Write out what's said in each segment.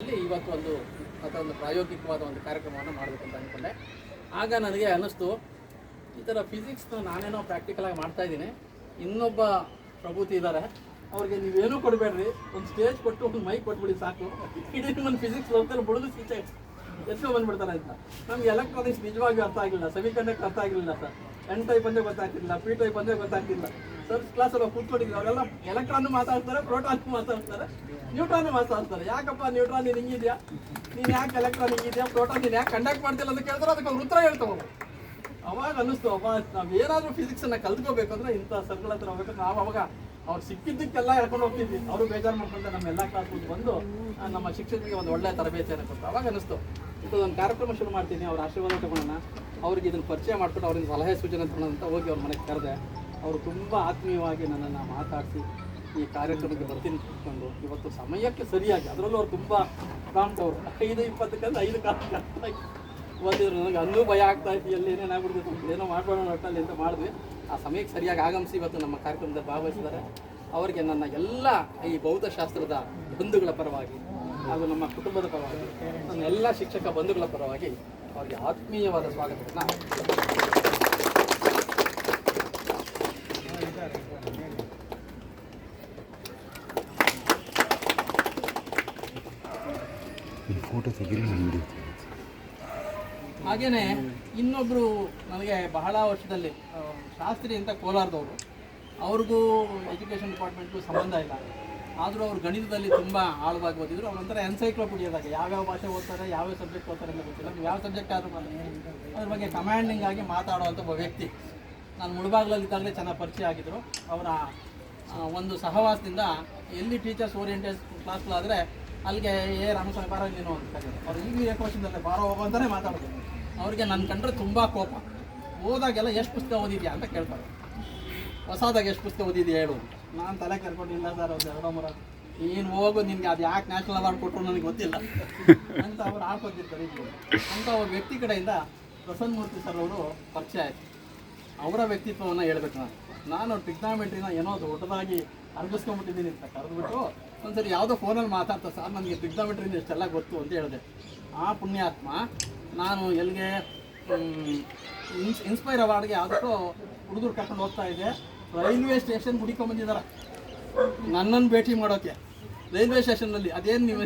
ಇವತ್ತು ಒಂದು ಪ್ರಾಯೋಗಿಕವಾದ ಒಂದು ಕಾರ್ಯಕ್ರಮವನ್ನು ಮಾಡಬೇಕು ಅಂತ ಅಂದ್ಕೊಂಡೆ. ಆಗ ನನಗೆ ಅನ್ನಿಸ್ತು, ಈ ಥರ ಫಿಸಿಕ್ಸ್ನ ನಾನೇನೋ ಪ್ರಾಕ್ಟಿಕಲಾಗಿ ಮಾಡ್ತಾಯಿದ್ದೀನಿ, ಇನ್ನೊಬ್ಬ ಪ್ರಭೂತಿ ಇದ್ದಾರೆ, ಅವ್ರಿಗೆ ನೀವೇನೂ ಕೊಡಬೇಡ್ರಿ, ಒಂದು ಸ್ಟೇಜ್ ಕೊಟ್ಟು ಒಂದು ಮೈಕ್ ಕೊಟ್ಬಿಡಿ ಸಾಕು, ಇಡೀ ಒಂದು ಫಿಸಿಕ್ಸ್ ಹೋಗ್ತಾರೆ ಬುಡದು ಸೀಚೆ ಎಷ್ಟೋ ಬಂದ್ಬಿಡ್ತಾರೆ ಅಂತ. ನಮ್ಗೆ ಎಲೆಕ್ಟ್ರಾನಿಕ್ಸ್ ನಿಜವಾಗಿಯೂ ಅರ್ಥ ಆಗಿಲ್ಲ, ಸೆಮಿ ಕಂಡಕ್ಟರ್ ಅರ್ಥ ಆಗಿರಲಿಲ್ಲ ಸರ್, ಎನ್ ಟೈಪ್ ಅಂದರೆ ಗೊತ್ತಾಗ್ತಿಲ್ಲ, ಪಿ ಟೈಪ್ ಅಂದರೆ ಗೊತ್ತಾಗ್ತಿಲ್ಲ. ಸರ್ ಕ್ಲಾಸಲ್ಲಿ ಕೂತ್ಕೊಂಡಿದ್ರು, ಅವರೆಲ್ಲ ಎಲೆಕ್ಟ್ರಾನು ಮಾತಾಡ್ತಾರೆ, ಪ್ರೋಟಾನು ಮಾತಾಡ್ತಾರೆ, ನ್ಯೂಟ್ರಾನು ಮಾತಾಡ್ತಾರೆ. ಯಾಕಪ್ಪ ನ್ಯೂಟ್ರಾನ್ ನೀನು ಹಿಂಗಿದೆಯಾ, ನೀನು ಯಾಕೆ ಎಲೆಕ್ಟ್ರಾನ್ ಹಿಂಗಿದೆಯಾ, ಪ್ರೋಟಾನ್ ನೀನು ಯಾಕೆ ಕಂಡಕ್ಟ್ ಮಾಡ್ತಿಲ್ಲ ಅಂತ ಕೇಳಿದ್ರೆ ಅದಕ್ಕೆ ಅವ್ರು ಉತ್ತರ ಹೇಳ್ತಾವೆ. ಅವಾಗ ಅನ್ನಿಸ್ತು, ಅಪ್ಪ ನಾವು ಏನಾದರೂ ಫಿಸಿಕ್ಸನ್ನು ಕಲ್ತ್ಕೋಬೇಕು ಅಂದರೆ ಇಂಥ ಸರ್ಗಳ ಹತ್ರ ಹೋಗ್ಬೇಕು. ನಾವು ಅವಾಗ ಅವ್ರು ಸಿಕ್ಕಿದ್ದಕ್ಕೆಲ್ಲ ಹೇಳ್ಕೊಂಡು ಹೋಗ್ತಿದ್ವಿ. ಅವರು ಬೇಜಾರು ಮಾಡ್ಕೊಂಡು ನಮ್ಮೆಲ್ಲ ಕ್ಲಾಸ್ಗೆ ಬಂದು ನಮ್ಮ ಶಿಕ್ಷಕರಿಗೆ ಒಂದು ಒಳ್ಳೆಯ ತರಬೇತಿಯನ್ನು ಕೊಟ್ಟು ಅವಾಗ ಅನ್ನಿಸ್ತು, ಒಂದು ಕಾರ್ಯಕ್ರಮ ಶುರು ಮಾಡ್ತೀನಿ, ಅವ್ರ ಆಶೀರ್ವಾದ ತಗೊಳ್ಳೋಣ, ಅವ್ರಿಗೆ ಇದನ್ನು ಪರಿಚಯ ಮಾಡಿಬಿಟ್ಟು ಅವ್ರಿಂದ ಸಲಹೆ ಸೂಚನೆ ತಗೊಳ್ಳೋಣ ಅಂತ ಹೋಗಿ ಅವ್ರ ಮನೆಗೆ ಕರೆದೆ. ಅವರು ತುಂಬ ಆತ್ಮೀಯವಾಗಿ ನನ್ನನ್ನು ಮಾತಾಡಿಸಿ ಈ ಕಾರ್ಯಕ್ರಮಕ್ಕೆ ಬರ್ತೀನಿ ಕೂತ್ಕೊಂಡು ಇವತ್ತು ಸಮಯಕ್ಕೆ ಸರಿಯಾಗಿ, ಅದರಲ್ಲೂ ಅವ್ರು ತುಂಬ ಪ್ರಾಂಪ್ಟ್, ಅವರು 5:20 5 ಕಾಲಕ್ಕೆ ಓದಿದ್ರು. ನನಗೆ ಅಲ್ಲೂ ಭಯ ಆಗ್ತಾ ಇತ್ತು, ಎಲ್ಲಿ ಏನೇನಾಗ್ಬಿಡ್ತು, ಏನೋ ಮಾಡ್ಬೋಣ ಒಟ್ಟಲ್ಲಿ ಅಂತ ಮಾಡಿದ್ವಿ. ಆ ಸಮಯಕ್ಕೆ ಸರಿಯಾಗಿ ಆಗಮಿಸಿ ಇವತ್ತು ನಮ್ಮ ಕಾರ್ಯಕ್ರಮದಲ್ಲಿ ಭಾಗವಹಿಸಿದ್ದಾರೆ. ಅವರಿಗೆ ನನ್ನ ಎಲ್ಲ ಈ ಭೌತಶಾಸ್ತ್ರದ ಬಂಧುಗಳ ಪರವಾಗಿ ಹಾಗೂ ನಮ್ಮ ಕುಟುಂಬದ ಪರವಾಗಿ, ನನ್ನ ಎಲ್ಲ ಶಿಕ್ಷಕ ಬಂಧುಗಳ ಪರವಾಗಿ ಅವರಿಗೆ ಆತ್ಮೀಯವಾದ ಸ್ವಾಗತವನ್ನು. ಹಾಗೆಯೇ ಇನ್ನೊಬ್ಬರು ನನಗೆ ಬಹಳ ವರ್ಷದಲ್ಲಿ ಶಾಸ್ತ್ರಿ ಅಂತ ಕೋಲಾರದವರು, ಅವ್ರಿಗೂ ಎಜುಕೇಷನ್ ಡಿಪಾರ್ಟ್ಮೆಂಟ್ಗೂ ಸಂಬಂಧ ಇಲ್ಲ, ಆದರೂ ಅವರು ಗಣಿತದಲ್ಲಿ ತುಂಬ ಆಳವಾಗಿ ಓದಿದ್ರು. ಅವರೊಂಥರ ಎನ್ಸೈಕ್ಲೋಪೀಡಿಯಾದಾಗ ಯಾವ್ಯಾವ ಭಾಷೆ ಓದ್ತಾರೆ, ಯಾವ್ಯಾವ ಸಬ್ಜೆಕ್ಟ್ ಓದ್ತಾರೆ ಅಂತ ಗೊತ್ತಿಲ್ಲ, ಯಾವ ಸಬ್ಜೆಕ್ಟ್ ಆದರೂ ಅದ್ರ ಬಗ್ಗೆ ಕಮಾಂಡಿಂಗ್ ಆಗಿ ಮಾತಾಡುವಂಥ ಒಬ್ಬ ವ್ಯಕ್ತಿ. ನಾನು ಮುಳಬಾಗ್ಲಲ್ಲಿದ್ದಾಗಲೇ ಚೆನ್ನಾಗಿ ಪರಿಚಯ ಆಗಿದ್ದರು. ಅವರ ಒಂದು ಸಹವಾಸದಿಂದ ಎಲ್ಲಿ ಟೀಚರ್ಸ್ ಓರಿಯೆಂಟೇಡ್ ಕ್ಲಾಸ್ಗಳಾದರೆ ಅಲ್ಲಿಗೆ ರಾಮಸ್ವಾಮಿ ಬಾರೋ ನೀನು ಅಂತ ಕರೀತಾರೆ. ಅವ್ರು ಈಗಲೂ ಏಕವಚನದಲ್ಲೇ ಬಾರೋ ಹೋಗೋ ಅಂತಲೇ ಮಾತಾಡೋದು. ಅವ್ರಿಗೆ ನನ್ನ ಕಂಡ್ರೆ ತುಂಬ ಕೋಪ. ಓದಾಗೆಲ್ಲ ಎಷ್ಟು ಪುಸ್ತಕ ಓದಿದ್ಯಾ ಅಂತ ಕೇಳ್ತಾರೆ, ಹೊಸದಾಗ ಎಷ್ಟು ಪುಸ್ತಕ ಓದಿದ್ಯಾ ಹೇಳು. ನಾನು ತಲೆ ಕರ್ಕೊಂಡಿಲ್ಲ ಸರ್, ಒಂದು 2-3 ನೀನು ಹೋಗು, ನಿನಗೆ ಅದು ಯಾಕೆ ನ್ಯಾಷನಲ್ ಅವಾರ್ಡ್ ಕೊಟ್ಟರು ನನಗೆ ಗೊತ್ತಿಲ್ಲ ಅಂತ ಅವ್ರು ಹಾಕೋತಿರ್ತಾರೆ. ಅಂತ ಅವ್ರ ವ್ಯಕ್ತಿ ಕಡೆಯಿಂದ ಪ್ರಸನ್ನಮೂರ್ತಿ ಸರ್ ಅವರು ಪರಿಚಯ ಆಯಿತು. ಅವರ ವ್ಯಕ್ತಿತ್ವವನ್ನು ಹೇಳ್ಬೇಕು. ನಾನು ಟ್ರಿಗ್ನಾಮೆಟ್ರಿನ ಏನೋ ದೊಡ್ಡದಾಗಿ ಅರ್ಗಿಸ್ಕೊಂಡ್ಬಿಟ್ಟಿದ್ದೀನಿ ಅಂತ ಕರೆದ್ಬಿಟ್ಟು ಒಂದ್ಸರಿ ಯಾವುದೋ ಫೋನಲ್ಲಿ ಮಾತಾಡ್ತಾ, ಸರ್ ನನಗೆ ಟ್ರಿಗ್ನಾಮೆಟ್ರಿನ ಇಷ್ಟೆಲ್ಲ ಗೊತ್ತು ಅಂತ ಹೇಳಿದೆ. ಆ ಪುಣ್ಯಾತ್ಮ ನಾನು ಎಲ್ಲಿಗೆ ಇನ್ಸ್ಪೈರ್ ಅವಾರ್ಡ್ಗೆ ಯಾವುದಕ್ಕೋ ಹುಡುಗರು ಕರ್ಕೊಂಡು ಹೋಗ್ತಾ ಇದ್ದೆ, ರೈಲ್ವೆ ಸ್ಟೇಷನ್ ಹುಡುಕೊಂಡ್ಬಂದಿದ್ದಾರೆ ನನ್ನನ್ನು ಭೇಟಿ ಮಾಡೋಕ್ಕೆ. ರೈಲ್ವೆ ಸ್ಟೇಷನ್ನಲ್ಲಿ ಅದೇನು ನೀವು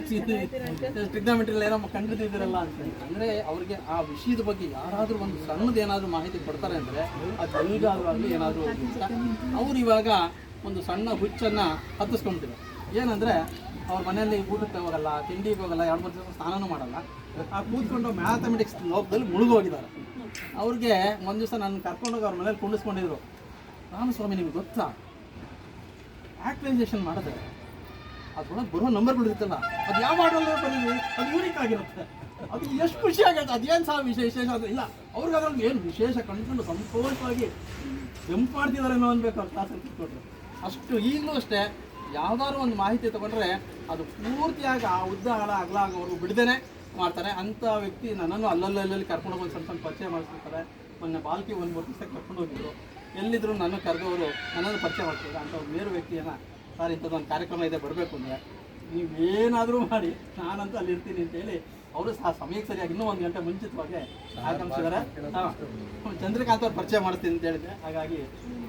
ಟ್ರಿಗ್ನಾಮೆಟ್ರಿಯಲ್ಲಿ ಏನೋ ಕಂಡಿದ್ದೀರಲ್ಲ ಅಂತ. ಅಂದರೆ ಅವ್ರಿಗೆ ಆ ವಿಷಯದ ಬಗ್ಗೆ ಯಾರಾದರೂ ಒಂದು ಸಣ್ಣದು ಏನಾದರೂ ಮಾಹಿತಿ ಕೊಡ್ತಾರೆ ಅಂದರೆ ಅದು ಎಲ್ಲಿಗಾದರೂ ಆಗಲಿ ಏನಾದರೂ ಅಂತ. ಅವ್ರು ಇವಾಗ ಒಂದು ಸಣ್ಣ ಹುಚ್ಚನ್ನು ಹತ್ತಿಸ್ಕೊಂಡ್ಬಿಟ್ಟಿದ್ದಾರೆ. ಏನಂದರೆ ಅವ್ರ ಮನೆಯಲ್ಲಿ ಊಟಕ್ಕೆ ಹೋಗಲ್ಲ, ತಿಂಡಿಗೆ ಹೋಗಲ್ಲ, 2-3 ದಿವಸ ಸ್ನಾನನೂ ಮಾಡಲ್ಲ. ಆ ಕೂತ್ಕೊಂಡು ಮ್ಯಾಥಮೆಟಿಕ್ಸ್ ಲೋಕದಲ್ಲಿ ಮುಳುಗೋಗಿದ್ದಾರೆ. ಅವ್ರಿಗೆ ಒಂದು ದಿವಸ ನಾನು ಕರ್ಕೊಂಡೋಗಿ ಅವ್ರ ಮನೇಲಿ ಕುಂಡಿಸ್ಕೊಂಡಿದ್ರು. ರಾಮಸ್ವಾಮಿ ನಿಮ್ಗೆ ಗೊತ್ತಾ, ಆಕ್ಟಿವೈಸೇಷನ್ ಮಾಡಿದ್ರೆ ಅದ್ರೊಳಗೆ ಬರೋ ನಂಬರ್ಗಳಿರುತ್ತಲ್ಲ, ಅದು ಯಾವ ಮಾಡಲ್ಲ ಬರೀರಿ, ಅದು ಯೂನಿಕ್ ಆಗಿರುತ್ತೆ, ಅದು ಎಷ್ಟು ಖುಷಿ ಆಗುತ್ತೆ. ಅದೇನು ಸಹ ವಿಶೇಷ ಅದು ಇಲ್ಲ. ಅವ್ರಿಗೆ ಅದ್ರಲ್ಲಿ ಏನು ವಿಶೇಷ ಕಂಡುಕೊಂಡು ಸಂತೋಷವಾಗಿ ಜಂಪ್ ಮಾಡ್ತಿದ್ದಾರೆ ಅನ್ನೋ ಅನ್ಬೇಕು ಅವ್ರು ಕ್ಲಾಸಲ್ಲಿ ಕೂತ್ಕೊಂಡ್ರು. ಅಷ್ಟು ಈಗಲೂ ಅಷ್ಟೇ ಯಾವುದಾದ್ರು ಒಂದು ಮಾಹಿತಿ ತೊಗೊಂಡ್ರೆ ಅದು ಪೂರ್ತಿಯಾಗಿ ಆ ಉದ್ದ ಅಗಲ ಆಗೋರು ಬಿಡದೇನೆ ಮಾಡ್ತಾರೆ. ಅಂಥ ವ್ಯಕ್ತಿ ನನ್ನನ್ನು ಅಲ್ಲಲ್ಲಿ ಕರ್ಕೊಂಡೋಗಿ ಒಂದು ಸ್ವಲ್ಪ ಪರಿಚಯ ಮಾಡಿಸ್ಬಿಡ್ತಾರೆ. ಮೊನ್ನೆ ಬಾಲ್ಕಿ 1-3 ದಿವಸ ಕರ್ಕೊಂಡು ಹೋಗಿದ್ರು. ಎಲ್ಲಿದ್ರು ನನ್ನ ಕರೆದವರು ನನ್ನನ್ನು ಪರಿಚಯ ಮಾಡ್ತಿದ್ರು. ಅಂಥ ಒಂದು ಬೇರೆ ವ್ಯಕ್ತಿಯನ್ನು, ಸರ್ ಇಂಥದ್ದೊಂದು ಕಾರ್ಯಕ್ರಮ ಇದೆ ಬರಬೇಕು ಅಂದರೆ ನೀವೇನಾದರೂ ಮಾಡಿ ನಾನಂತೂ ಅಲ್ಲಿ ಇರ್ತೀನಿ ಅಂತೇಳಿ ಅವರು ಸಹ ಸಮಯಕ್ಕೆ ಸರಿಯಾಗಿ ಇನ್ನೂ 1 ಗಂಟೆ ಮುಂಚಿತವಾಗಿ ಆಗಮಿಸಿದ್ದಾರೆ. ಚಂದ್ರಕಾಂತ್ ಅವ್ರು ಪರಿಚಯ ಮಾಡ್ತೀನಿ ಅಂತ ಹೇಳಿದ್ದೆ. ಹಾಗಾಗಿ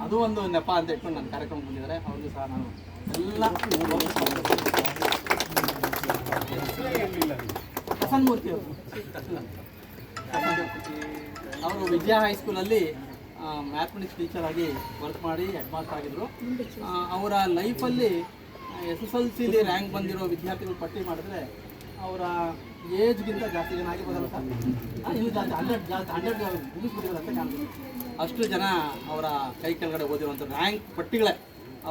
ಅದು ಒಂದು ನೆಪ ಅಂತ ಇಟ್ಕೊಂಡು ನನ್ನ ಕಾರ್ಯಕ್ರಮ ಬಂದಿದ್ದಾರೆ. ಅವ್ರಿಗೂ ಸಹ ನಾನು ಎಲ್ಲ ಪ್ರಸನ್ನಮೂರ್ತಿ ಅವರು ವಿದ್ಯಾ ಹೈಸ್ಕೂಲಲ್ಲಿ ಮ್ಯಾಥಮೆಟಿಕ್ಸ್ ಟೀಚರ್ ಆಗಿ ವರ್ಕ್ ಮಾಡಿ ಹೆಡ್ ಮಾಸ್ಟರ್ ಆಗಿದ್ದರು. ಅವರ ಲೈಫಲ್ಲಿ SSLCಲಿ ರ್ಯಾಂಕ್ ಬಂದಿರೋ ವಿದ್ಯಾರ್ಥಿಗಳು ಪಟ್ಟಿ ಮಾಡಿದ್ರೆ ಅವರ ಏಜ್ಗಿಂತ ಜಾಸ್ತಿ ಜನ ಆಗಿರೋದಲ್ಲ ಸರ್, ಇನ್ನು ಜಾಸ್ತಿ 100 ಮುಗಿಸ್ಬಿಟ್ಟಿದ್ದಾರೆ ಅಂತ ಕಾಣ್ತೀವಿ. ಅಷ್ಟು ಜನ ಅವರ ಕೈ ಕೆಳಗಡೆ ಓದಿರುವಂಥ ರ್ಯಾಂಕ್ ಪಟ್ಟಿಗಳೇ.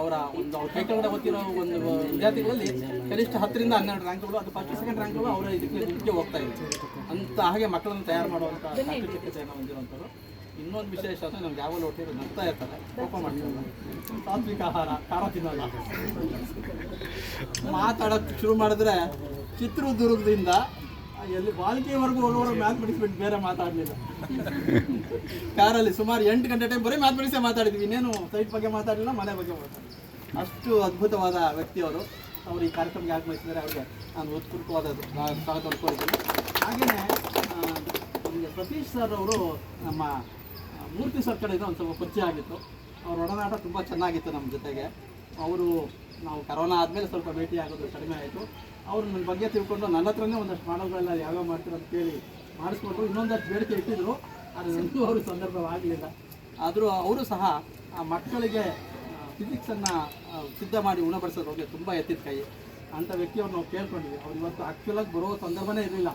ಅವರ ಅವ್ರ ಕೈ ಕೆಳಗಡೆ ಓದ್ತಿರೋ ಒಂದು ವಿದ್ಯಾರ್ಥಿಗಳಲ್ಲಿ ಕನಿಷ್ಠ 10ರಿಂದ 12 ರ್ಯಾಂಕ್ಗಳು, ಅದು ಫಸ್ಟ್ ಸೆಕೆಂಡ್ ರ್ಯಾಂಕ್ಗಳು ಅವರ ಇದಕ್ಕೆ ಹೋಗ್ತಾ ಇತ್ತು. ಅಂತ ಹಾಗೆ ಮಕ್ಕಳನ್ನು ತಯಾರು ಮಾಡುವಂಥ ಚಾಕಚಕ್ಯತೆಯನ್ನು ಹೊಂದಿರುವಂಥವ್ರು. ಇನ್ನೊಂದು ವಿಶೇಷ ಅಂದರೆ ನಮ್ಗೆ ಯಾವಾಗಲೂ ಹೊಟ್ಟೆರು ನಗ್ತಾ ಇರ್ತಾರೆ, ಕೋಪ ಮಾಡ್ತಿರಲ್ಲ, ಸಾತ್ವಿಕ ಆಹಾರ, ಖಾರ ತಿನ್ನಲ್ಲ. ಮಾತಾಡೋಕ್ಕೆ ಶುರು ಮಾಡಿದ್ರೆ ಚಿತ್ರದುರ್ಗದಿಂದ ಎಲ್ಲಿ ಬಾಲ್ಕಿಯವರೆಗೂ ಹೋಗೋರು ಮ್ಯಾಥಮೆಟಿಕ್ಸ್ ಬಿಟ್ಟು ಬೇರೆ ಮಾತಾಡಲಿಲ್ಲ. ಕಾರಲ್ಲಿ ಸುಮಾರು 8 ಗಂಟೆ ಟೈಮ್ ಬರೀ ಮ್ಯಾಥಮೆಟಿಕ್ಸೇ ಮಾತಾಡಿದ್ವಿ, ಇನ್ನೇನು ಸೈಟ್ ಬಗ್ಗೆ ಮಾತಾಡಲಿಲ್ಲ, ಮನೆ ಬಗ್ಗೆ ಮಾತಾಡಿದ್ವಿ. ಅಷ್ಟು ಅದ್ಭುತವಾದ ವ್ಯಕ್ತಿಯವರು. ಅವರು ಈ ಕಾರ್ಯಕ್ರಮಕ್ಕೆ ಆಗಮಿಸಿದರೆ ಅವರಿಗೆ ನಾನು ಉತ್ಪೂರ್ವಕವಾದ ಸ್ವಾಗತವನ್ನು ಕೋರಿದ್ದೀನಿ. ಹಾಗೆಯೇ ನಮಗೆ ಸತೀಶ್ ಸರ್ ಅವರು ನಮ್ಮ ಮೂರ್ತಿ ಸರ್ ಕಡೆಯಿಂದ ಒಂದು ಸ್ವಲ್ಪ ಪರಿಚಯ ಆಗಿತ್ತು. ಅವ್ರ ಒಡನಾಟ ತುಂಬ ಚೆನ್ನಾಗಿತ್ತು ನಮ್ಮ ಜೊತೆಗೆ. ಅವರು ನಾವು ಕರೋನಾ ಆದಮೇಲೆ ಸ್ವಲ್ಪ ಭೇಟಿ ಆಗೋದು ಕಡಿಮೆ ಆಯಿತು. ಅವರು ನನ್ನ ಬಗ್ಗೆ ತಿಳ್ಕೊಂಡು ನನ್ನ ಹತ್ರನೇ ಒಂದಷ್ಟು ಮಾಡೋಗಳೆಲ್ಲ ಯಾವ್ಯಾವ ಮಾಡ್ತೀರ ಅಂತ ಕೇಳಿ ಮಾಡಿಸ್ಕೊಂಡ್ರು. ಇನ್ನೊಂದಷ್ಟು ಬೇಡಿಕೆ ಇಟ್ಟಿದ್ರು, ಆದರೆ ನನಗೂ ಅವ್ರಿಗೆ ಸಂದರ್ಭವಾಗಲಿಲ್ಲ. ಆದರೂ ಅವರು ಸಹ ಆ ಮಕ್ಕಳಿಗೆ ಫಿಸಿಕ್ಸನ್ನು ಸಿದ್ಧ ಮಾಡಿ ಉಣಬಡಿಸೋದ್ರಿಗೆ ತುಂಬ ಎತ್ತಿದ ಕೈ. ಅಂಥ ವ್ಯಕ್ತಿಯವ್ರು ನಾವು ಕೇಳ್ಕೊಂಡಿದ್ವಿ. ಅವ್ರು ಇವತ್ತು ಆ್ಯಕ್ಚುಲಾಗಿ ಬರೋ ಸಂದರ್ಭನೇ ಇರಲಿಲ್ಲ,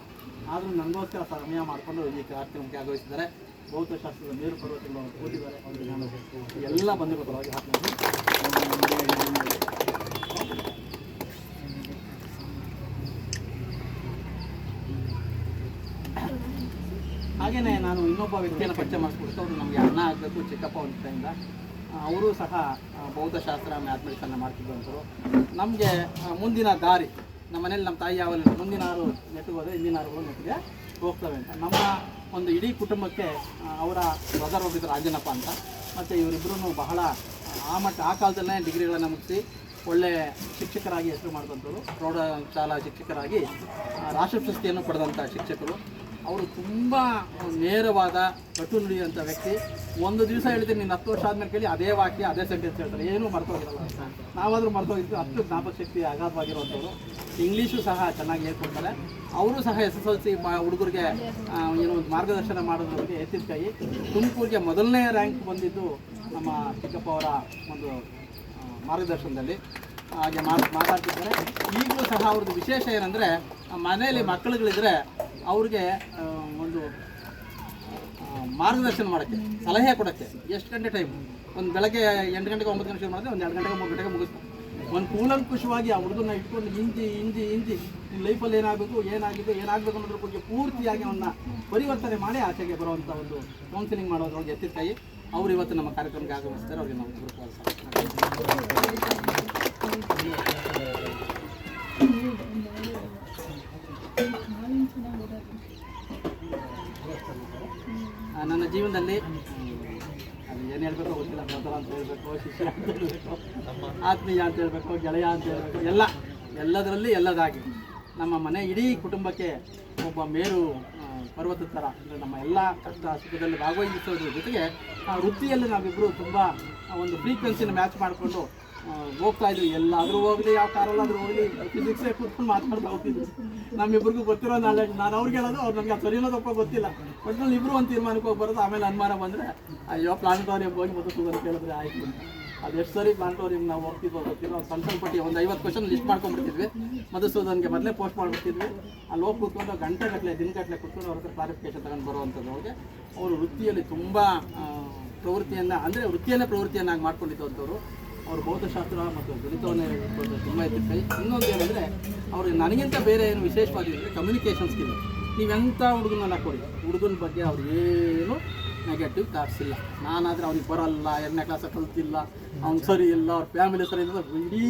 ಆದರೂ ನನಗೋಸ್ಕರ ಸಮಯ ಮಾಡಿಕೊಂಡು ಈ ಕಾರ್ಯಕ್ರಮಕ್ಕೆ ಆಗಮಿಸಿದ್ದಾರೆ. ಭೌತಶಾಸ್ತ್ರದ ಮೇರು ಪರ್ವತಗಳು ಅವರು ಓದಿದ್ದಾರೆ. ಅವರಿಗೆ ನಾನು ಎಲ್ಲ ಬಂಧುಗಳಾಗಿ ಹಾಕ್ತೀನಿ. ಹಾಗೆಯೇ ನಾನು ಇನ್ನೊಬ್ಬ ವ್ಯಕ್ತಿಯನ್ನು ಪರಿಚಯ ಮಾಡಿಸ್ಬಿಡ್ತು. ಅವರು ನಮಗೆ ಅಣ್ಣ ಆಗಬೇಕು, ಚಿಕ್ಕಪ್ಪ ಒಂದು ಕಡೆಯಿಂದ. ಅವರು ಸಹ ಭೌತಶಾಸ್ತ್ರ ಮ್ಯಾಥಮೆಟಿಕ್ಸನ್ನು ಮಾಡ್ತಿದ್ದಂಥರು. ನಮಗೆ ಮುಂದಿನ ದಾರಿ ನಮ್ಮ ಮನೇಲಿ ನಮ್ಮ ತಾಯಿ ಯಾವಲ್ಲ ಮುಂದಿನ ಆರು ನೆಟ್ಟಿಗೆ ಹೋದರೆ ಹಿಂದಿನ ಆರುಗಳು ನೆಟ್ಟಿಗೆ ಹೋಗ್ತವೆ ಅಂತ ನಮ್ಮ ಒಂದು ಇಡೀ ಕುಟುಂಬಕ್ಕೆ ಅವರ ಬ್ರದರ್ ಹೋಗಿದ್ರು ರಾಜನಪ್ಪ ಅಂತ. ಮತ್ತು ಇವರಿಬ್ಬರೂ ಬಹಳ ಆ ಕಾಲದಲ್ಲೇ ಡಿಗ್ರಿಗಳನ್ನು ಮುಗಿಸಿ ಒಳ್ಳೆ ಶಿಕ್ಷಕರಾಗಿ ಹೆಸರು ಮಾಡಿದಂಥವ್ರು. ಪ್ರೌಢಶಾಲಾ ಶಿಕ್ಷಕರಾಗಿ ರಾಷ್ಟ್ರ ಪ್ರಶಸ್ತಿಯನ್ನು ಪಡೆದಂಥ ಶಿಕ್ಷಕರು. ಅವರು ತುಂಬ ನೇರವಾದ ಕಟು ನುಡಿಯುವಂಥ ವ್ಯಕ್ತಿ. ಒಂದು ದಿವಸ ಹೇಳ್ತೀನಿ, ನೀನು 10 ವರ್ಷ ಆದಮೇಲೆ ಕೇಳಿ ಅದೇ ವಾಕ್ಯ ಅದೇ ಸೆಂಟೆನ್ಸ್ ಹೇಳ್ತಾರೆ, ಏನೂ ಮರ್ತೋಗಿರಲ್ಲ. ನಾವಾದರೂ ಮರ್ತೋಗಿರ್ತೀವಿ. ಅಷ್ಟು ಜ್ಞಾಪಕ ಶಕ್ತಿ ಅಗಾಧವಾಗಿರುವಂಥವ್ರು. ಇಂಗ್ಲೀಷು ಸಹ ಚೆನ್ನಾಗಿ ಹೇಳ್ಕೊಡ್ತಾರೆ. ಅವರು ಸಹ SSLC ಹುಡುಗರಿಗೆ ಏನೋ ಒಂದು ಮಾರ್ಗದರ್ಶನ ಮಾಡೋದ್ರಿಗೆ ಎತ್ತಿದ ಕೈ. ತುಮಕೂರಿಗೆ ಮೊದಲನೇ ರ್ಯಾಂಕ್ ಬಂದಿದ್ದು ನಮ್ಮ ಚಿಕ್ಕಪ್ಪ ಅವರ ಒಂದು ಮಾರ್ಗದರ್ಶನದಲ್ಲಿ. ಹಾಗೆ ಮಾತಾಡ್ತಿದ್ದಾರೆ. ಈಗಲೂ ಸಹ ಅವ್ರದ್ದು ವಿಶೇಷ ಏನಂದರೆ, ಮನೆಯಲ್ಲಿ ಮಕ್ಕಳುಗಳಿದ್ರೆ ಅವ್ರಿಗೆ ಒಂದು ಮಾರ್ಗದರ್ಶನ ಮಾಡೋಕ್ಕೆ, ಸಲಹೆ ಕೊಡೋಕ್ಕೆ ಎಷ್ಟು ಗಂಟೆ ಟೈಮ್, ಒಂದು ಬೆಳಗ್ಗೆ 8 ಗಂಟೆಗೆ 9 ಗಂಟೆ ಶುರು ಮಾಡಿದ್ರೆ ಒಂದು 2 ಗಂಟೆಗೆ 3 ಗಂಟೆಗೆ ಮುಗಿಸ್ತಾರೆ. ಒಂದು ಕೂಲಂಕುಷವಾಗಿ ಆ ಹುಡುಗನ ಇಟ್ಕೊಂಡು ಹಿಂದಿ ನಿಮ್ಮ ಲೈಫಲ್ಲಿ ಏನಾಗಬೇಕು ಅನ್ನೋದ್ರ ಬಗ್ಗೆ ಪೂರ್ತಿಯಾಗಿ ಅವನ್ನ ಪರಿವರ್ತನೆ ಮಾಡಿ ಆಚೆಗೆ ಬರುವಂಥ ಒಂದು ಕೌನ್ಸಿಲಿಂಗ್ ಮಾಡೋದ್ರೊಳಗೆ ಎತ್ತಿದ ಕೈ. ಅವರು ಇವತ್ತು ನಮ್ಮ ಕಾರ್ಯಕ್ರಮಕ್ಕೆ ಆಗಮಿಸ್ತಾರೆ. ಅವ್ರಿಗೆ ನಾವು ನನ್ನ ಜೀವನದಲ್ಲಿ ಅದು ಏನು ಹೇಳಬೇಕು ಗೊತ್ತಿಲ್ಲ. ಬ್ರದರ್ ಅಂತ ಹೇಳಬೇಕು, ಶಿಷ್ಯ ಅಂತ ಹೇಳಬೇಕು, ಆತ್ಮೀಯ ಅಂತ ಹೇಳಬೇಕು, ಗೆಳೆಯ ಅಂತ ಹೇಳಬೇಕು, ಎಲ್ಲದರಲ್ಲಿ ಎಲ್ಲದಾಗಿ ನಮ್ಮ ಮನೆ ಇಡೀ ಕುಟುಂಬಕ್ಕೆ ಒಬ್ಬ ಮೇರು ಪರ್ವತದ ಥರ. ಅಂದರೆ ನಮ್ಮ ಎಲ್ಲ ಕಷ್ಟ ಸುಖದಲ್ಲಿ ಭಾಗವಹಿಸೋದ್ರ ಜೊತೆಗೆ ಆ ವೃತ್ತಿಯಲ್ಲಿ ನಾವಿಬ್ಬರು ತುಂಬ ಒಂದು ಫ್ರೀಕ್ವೆನ್ಸಿನ ಮ್ಯಾಚ್ ಮಾಡಿಕೊಂಡು ಹೋಗ್ತಾ ಇದ್ವಿ. ಎಲ್ಲಾದರೂ ಹೋಗಲಿ, ಯಾವ ಕಾರಲ್ಲಾದರೂ ಹೋಗಲಿ, ಫಿಸಿಕ್ಸೇ ಕೂತ್ಕೊಂಡು ಮಾತಾಡ್ತಾ ಹೋಗ್ತಿದ್ರು. ನಮ್ಮಿಬ್ಬರಿಗೂ ಗೊತ್ತಿರೋ ನಾಲೆಡ್ಜ್ ನಾನು ಅವ್ರಿಗೆ ಹೇಳೋದು, ಅವ್ರು ನಮಗೆ ಸರಿ ಅನ್ನೋದಪ್ಪ ಗೊತ್ತಿಲ್ಲ. ಒಟ್ಟಿನಲ್ಲಿ ಇಬ್ಬರು ಒಂದು ತೀರ್ಮಾನಕ್ಕೆ ಹೋಗಿ ಬರೋದು. ಆಮೇಲೆ ಅನುಮಾನ ಬಂದರೆ ಅಯ್ಯೋ ಪ್ಲಾನಿಟೋರಿಯಂ ಹೋಗಿ ಮತ್ತು ಸುಗಂಧ ಕೇಳಿದ್ರೆ ಆಯಿತು ಅಂತ. ಅದೆಷ್ಟು ಸರಿ ಪ್ಲಾನಿಟೋರಿಯಂ ನಾವು ಹೋಗ್ತಿದ್ವೋ ಗೊತ್ತಿಲ್ಲ. ಒಂದು ಸಣ್ಣ ಪಟ್ಟಿ ಒಂದು 50 ಕ್ವಶನ್ ಲಿಸ್ಟ್ ಮಾಡ್ಕೊಂಡ್ಬಿಡ್ತಿದ್ವಿ. ಮಧುಸೂದನ್ಗೆ ಮೊದಲೇ ಪೋಸ್ಟ್ ಮಾಡಿಬಿಡ್ತಿದ್ವಿ. ಅಲ್ಲಿ ಹೋಗಿ ಕೂತ್ಕೊಂಡು ಗಂಟೆಗಟ್ಟಲೆ ದಿನಗಟ್ಟಲೆ ಕೂತ್ಕೊಂಡು ಅವ್ರ ಹತ್ರ ಕ್ಲಾರಿಫಿಕೇಶನ್ ತಗೊಂಡು ಬರುವಂಥದ್ದು. ಅವ್ರಿಗೆ ಅವರು ವೃತ್ತಿಯಲ್ಲಿ ತುಂಬ ಪ್ರವೃತ್ತಿಯನ್ನು, ಅಂದರೆ ವೃತ್ತಿಯನ್ನೇ ಪ್ರವೃತ್ತಿಯನ್ನಾಗಿ ಮಾಡ್ಕೊಂಡಿದ್ದಂಥವ್ರು. ಅವರು ಭೌತಶಾಸ್ತ್ರ ಮತ್ತು ಗಣಿತವನ್ನೇ ತುಂಬ ಎತ್ತಿರ್ತಾರೆ. ಇನ್ನೊಂದು ಏನಂದರೆ ಅವ್ರಿಗೆ ನನಗಿಂತ ಬೇರೆ ಏನು ವಿಶೇಷವಾಗಿದ್ದರೆ ಕಮ್ಯುನಿಕೇಷನ್ ಸ್ಕಿಲ್. ನೀವೆಂಥ ಹುಡುಗನನ್ನು ಕೊಡಿ, ಹುಡುಗನ ಬಗ್ಗೆ ಅವ್ರಿಗೇನು ನೆಗೆಟಿವ್ ಥಾಟ್ಸ್ ಇಲ್ಲ. ನಾನಾದರೆ ಅವ್ನಿಗೆ ಬರಲ್ಲ, 2ನೇ ಕ್ಲಾಸಲ್ಲಿ ಕಲ್ತಿಲ್ಲ, ಅವ್ನು ಸರಿ ಇಲ್ಲ, ಅವ್ರ ಫ್ಯಾಮಿಲಿ ಸರಿ ಇಲ್ಲ, ಇಡೀ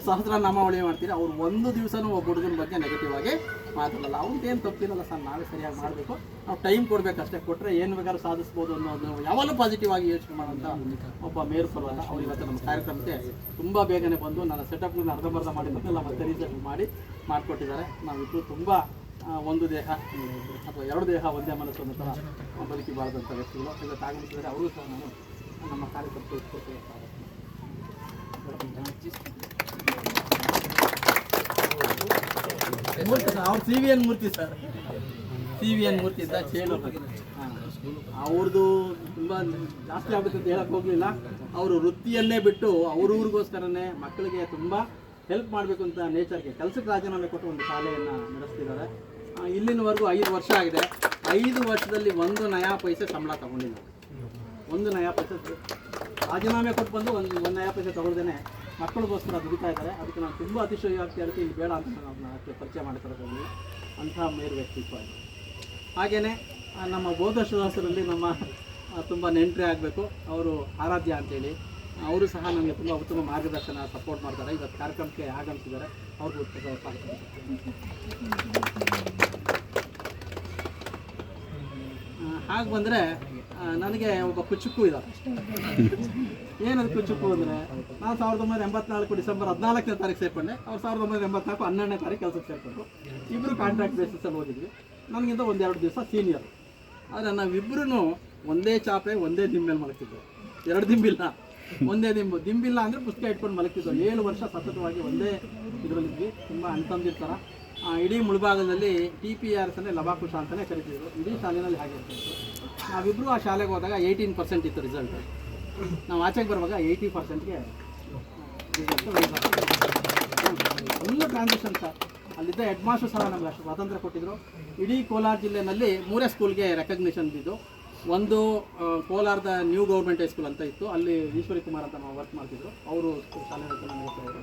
ಸಹಸ್ರನಾಮಾವಳಿ ಮಾಡ್ತೀರಿ. ಅವ್ರು ಒಂದು ದಿವಸನೂ ಒಬ್ಬ ಹುಡುಗನ ಬಗ್ಗೆ ನೆಗೆಟಿವ್ ಆಗಿ ಮಾತಾಡಲ್ಲ. ಅವ್ನಿಗೇನು ತಪ್ಪಿರಲ್ಲ ಸರ್, ನಾವೇ ಸರಿಯಾಗಿ ಮಾಡಬೇಕು, ನಾವು ಟೈಮ್ ಕೊಡಬೇಕು ಅಷ್ಟೇ. ಕೊಟ್ಟರೆ ಏನು ಬೇಕಾದ್ರೂ ಸಾಧಿಸ್ಬೋದು ಅನ್ನೋದು ಯಾವಾಗಲೂ ಪಾಸಿಟಿವ್ ಆಗಿ ಯೋಚನೆ ಮಾಡೋಂಥ ಒಬ್ಬ ಮೇರು ಪರ್ವತ. ಅವ್ರು ಇವತ್ತು ನಮ್ಮ ಕಾರ್ಯಕ್ರಮಕ್ಕೆ ತುಂಬ ಬೇಗನೆ ಬಂದು ನನ್ನ ಸೆಟಪ್ನ ಅರ್ಧಂಬರ್ಧ ಮಾಡಿದ್ದನ್ನೆಲ್ಲ ಮತ್ತೆ ರೀಸೆಟ್ ಮಾಡಿಕೊಟ್ಟಿದ್ದಾರೆ. ನಾವಿಬ್ಬರು ತುಂಬ ಒಂದು ದೇಹ ಅಥವಾ 2 ದೇಹ ಒಂದೇ ಮನಸ್ಸು ಅನ್ನೋ ಥರ ಬದುಕಿ ಬಾಳದಂಥ ವ್ಯಕ್ತಿಗಳು ಇವತ್ತು ಆಗಮಿಸಿದರೆ ಅವರು ಸಹ ನಾನು ನಮ್ಮ ಕಾರ್ಯಕ್ರಮಕ್ಕೆ ಇಟ್ಕೊಳ್ತೇವೆ. ಅವ್ರು CVN ಮೂರ್ತಿ ಸರ್, CVN ಮೂರ್ತಿ ಅಂತ ಚೇಳು. ಅವ್ರದ್ದು ತುಂಬ ಜಾಸ್ತಿ ಆಗುತ್ತೆ ಅಂತ ಹೇಳಕ್ಕೆ ಹೋಗಲಿಲ್ಲ. ಅವರು ವೃತ್ತಿಯನ್ನೇ ಬಿಟ್ಟು ಅವ್ರವ್ರಿಗೋಸ್ಕರನೇ ಮಕ್ಕಳಿಗೆ ತುಂಬ ಹೆಲ್ಪ್ ಮಾಡಬೇಕು ಅಂತ ನೇಚರ್ಗೆ ಕೆಲಸಕ್ಕೆ ರಾಜೀನಾಮೆ ಕೊಟ್ಟು ಒಂದು ಶಾಲೆಯನ್ನು ನಡೆಸ್ತಿದ್ದಾರೆ. ಇಲ್ಲಿನವರೆಗೂ 5 ವರ್ಷ ಆಗಿದೆ. 5 ವರ್ಷದಲ್ಲಿ 1 ನಯಾ ಪೈಸೆ ಸಂಬಳ ತಗೊಂಡಿಲ್ಲ. 1 ನಯಾ ಪೈಸೆ ರಾಜೀನಾಮೆ ಕೊಟ್ಟು ಬಂದು 1 ನಯಾ ಪೈಸೆ ತಗೊಳ್ದೇನೆ ಮಕ್ಕಳಿಗೋಸ್ಕರ ದುಡಿತಾ ಇದ್ದಾರೆ. ಅದಕ್ಕೆ ನಾನು ತುಂಬ ಅತಿಶಯೋಕ್ತಿ ಹೇಳ್ತಿ, ಇಲ್ಲಿ ಬೇಡ ಅಂತ ನಾನು ಅದಕ್ಕೆ ಪರಿಚಯ ಮಾಡಿಕೊಡೋದು ಅಂಥ ಮೇರು ವ್ಯಕ್ತಿತ್ವ. ಹಾಗೆಯೇ ನಮ್ಮ ಭೌತಶಾಸ್ತ್ರದಲ್ಲಿ ನಮ್ಮ ತುಂಬ ನೆಂಟರೇ ಆಗಬೇಕು. ಅವರು ಆರಾಧ್ಯ ಅಂತೇಳಿ, ಅವರು ಸಹ ನನಗೆ ತುಂಬ ಉತ್ತಮ ಮಾರ್ಗದರ್ಶನ ಸಪೋರ್ಟ್ ಮಾಡ್ತಾರೆ. ಇವತ್ತು ಕಾರ್ಯಕ್ರಮಕ್ಕೆ ಆಗಮಿಸಿದ್ದಾರೆ. ಅವ್ರಿಗೂ ಹಾಗೆ ಬಂದರೆ ನನಗೆ ಒಬ್ಬ ಕುಚುಕ್ಕು ಇದ್ದಾರೆ. ಏನದು ಕುಚುಕ್ಕು ಅಂದರೆ, ನಾನು 1984 ಡಿಸೆಂಬರ್ 14ನೇ ತಾರೀಕು ಸೇರ್ಕೊಂಡೆ, ಅವ್ರು 1984 12ನೇ ತಾರೀಕು ಕೆಲಸಕ್ಕೆ ಸೇರ್ಕೊಂಡ್ರು. ಇಬ್ಬರು ಕಾಂಟ್ರಾಕ್ಟ್ ಬೇಸಿಸಲ್ಲಿ ಹೋಗಿದ್ವಿ. ನನಗಿಂತ 1-2 ದಿವಸ ಸೀನಿಯರ್. ಆದರೆ ನಾವಿಬ್ಬರೂ ಒಂದೇ ಚಾಪೆ ಒಂದೇ ದಿಂಬಲ್ಲಿ ಮಲಗ್ತಿದ್ವು. 2 ದಿಂಬಿಲ್ಲ, ಒಂದೇ ದಿಂಬಿಲ್ಲ ಅಂದರೆ ಪುಸ್ತಕ ಇಟ್ಕೊಂಡು ಮಲಗ್ತಿದ್ವು. 7 ವರ್ಷ ಸತತವಾಗಿ ಒಂದೇ ಇದರಲ್ಲಿದ್ವಿ. ತುಂಬ ಅಣ್ತಂದಿರ್ತಾರ. ಇಡೀ ಮುಳಬಾಗದಲ್ಲಿ TPRS ಅಂದರೆ ಲಬಾಕುಶ ಅಂತಲೇ ಕರಿತಿದ್ರು. ಇಡೀ ಶಾಲೆಯಲ್ಲಿ ಹಾಗೆ ಇರ್ತಿತ್ತು. ನಾವಿಬ್ಬರು ಆ ಶಾಲೆಗೆ ಹೋದಾಗ 18% ಇತ್ತು ರಿಸಲ್ಟ್. ನಾವು ಆಚೆಗೆ ಬರುವಾಗ 80%ಗೆ ರಿಸಲ್ಟ್. Full transition sir. ಅಲ್ಲಿದ್ದ ಹೆಡ್ ಮಾಸ್ಟರ್ ಸಹ ನಮಗೆ ಅಷ್ಟು ಸ್ವಾತಂತ್ರ್ಯ ಕೊಟ್ಟಿದ್ದರು. ಇಡೀ ಕೋಲಾರ ಜಿಲ್ಲೆಯಲ್ಲಿ 3 ಸ್ಕೂಲ್ಗೆ ರೆಕಗ್ನಿಷನ್ ಇದ್ದು. ಒಂದು ಕೋಲಾರದ ನ್ಯೂ ಗೌರ್ಮೆಂಟ್ ಹೈಸ್ಕೂಲ್ ಅಂತ ಇತ್ತು, ಅಲ್ಲಿ ಈಶ್ವರಿ ಕುಮಾರ್ ಅಂತ ನಾವು ವರ್ಕ್ ಮಾಡ್ತಿದ್ರು, ಅವರು ಶಾಲೆ ನಡೆಸ್ತಾಯಿದ್ರು.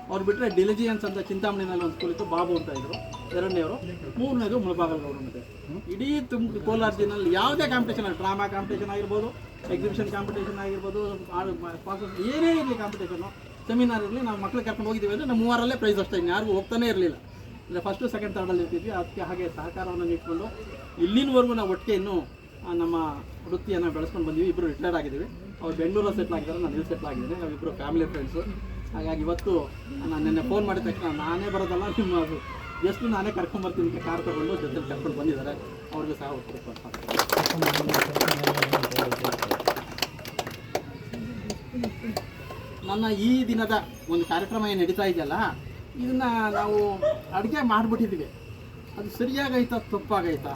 ಅವ್ರು ಬಿಟ್ಟರೆ ಡಿಲಿಜಿಯನ್ಸ್ ಅಂತ ಚಿಂತಾಮಣಿನಲ್ಲಿ ಒಂದು ಸ್ಕೂಲ್ ಇತ್ತು, ಬಾಬು ಅಂತ ಇದ್ದರು 2ನೇವರು. 3ನೇದು ಮುಳಬಾಗಲ್ ಗೌರ್ಮೆಂಟ್. ಇಡೀ ಕೋಲಾರ ಜಿಲ್ಲೆಯಲ್ಲಿ ಯಾವುದೇ ಕಾಂಪಿಟೇಷನ್, ಡ್ರಾಮಾ ಕಾಂಪಿಟೇಷನ್ ಆಗಿರ್ಬೋದು, ಎಕ್ಸಿಬಿಷನ್ ಕಾಂಪಿಟೇಷನ್ ಆಗಿರ್ಬೋದು, ಏನೇ ಇರಲಿ ಕಾಂಪಿಟೇಷನು, ಸೆಮಿನಾರ್ ಇರಲಿ, ನಾವು ಮಕ್ಕಳು ಕರ್ಕೊಂಡು ಹೋಗಿದ್ದೀವಿ ಅಂದರೆ ನಮ್ಮ 3ರಲ್ಲೇ ಪ್ರೈಸ್ ಅಷ್ಟೇ, ಯಾರಿಗೂ ಹೋಗ್ತಾನೇ ಇರಲಿಲ್ಲ. ಅಂದರೆ ಫಸ್ಟು ಸೆಕೆಂಡ್ ಥರ್ಡಲ್ಲಿ ಇರ್ತಿದ್ವಿ. ಅದಕ್ಕೆ ಹಾಗೆ ಸಹಕಾರವನ್ನು ನೀಡ್ಕೊಂಡು ಇಲ್ಲಿನವರೆಗೂ ನಾವು ಒಟ್ಟಿಗೆ ಇನ್ನೂ ನಮ್ಮ ವೃತ್ತಿಯನ್ನು ಬೆಳೆಸ್ಕೊಂಡು ಬಂದಿವಿ. ಇಬ್ಬರು ರಿಟೈರ್ಡ್ ಆಗಿದ್ದೀವಿ. ಅವ್ರು ಬೆಂಗಳೂರಲ್ಲಿ ಸೆಟ್ಲ್ ಆಗಿದ್ದಾರೆ, ನಾನು ಇಲ್ಲಿ ಸೆಟ್ಲ್ ಆಗಿದ್ದೀನಿ. ನಾವಿಬ್ಬರು ಫ್ಯಾಮಿಲಿ ಫ್ರೆಂಡ್ಸು. ಹಾಗಾಗಿ ಇವತ್ತು ನಾನು ನಿನ್ನೆ ಫೋನ್ ಮಾಡಿದ ತಕ್ಷಣ ನಾನೇ ಬರೋದಲ್ಲ, ನಿಮ್ಮ ಎಷ್ಟು ನಾನೇ ಕರ್ಕೊಂಡ್ಬರ್ತೀನಿ ಅಂತ ಕಾರ್ ತಗೊಂಡು ಜೊತೆಲಿ ಕರ್ಕೊಂಡು ಬಂದಿದ್ದಾರೆ. ಅವ್ರಿಗೂ ಸಹ ನನ್ನ ಈ ದಿನದ ಒಂದು ಕಾರ್ಯಕ್ರಮ ಏನು ನಡೀತಾ ಇದೆಯಲ್ಲ, ಇದನ್ನು ನಾವು ಅಡುಗೆ ಮಾಡಿಬಿಟ್ಟಿದ್ದೀವಿ. ಅದು ಸರಿಯಾಗೈತಾ ತಪ್ಪಾಗೈತಾ,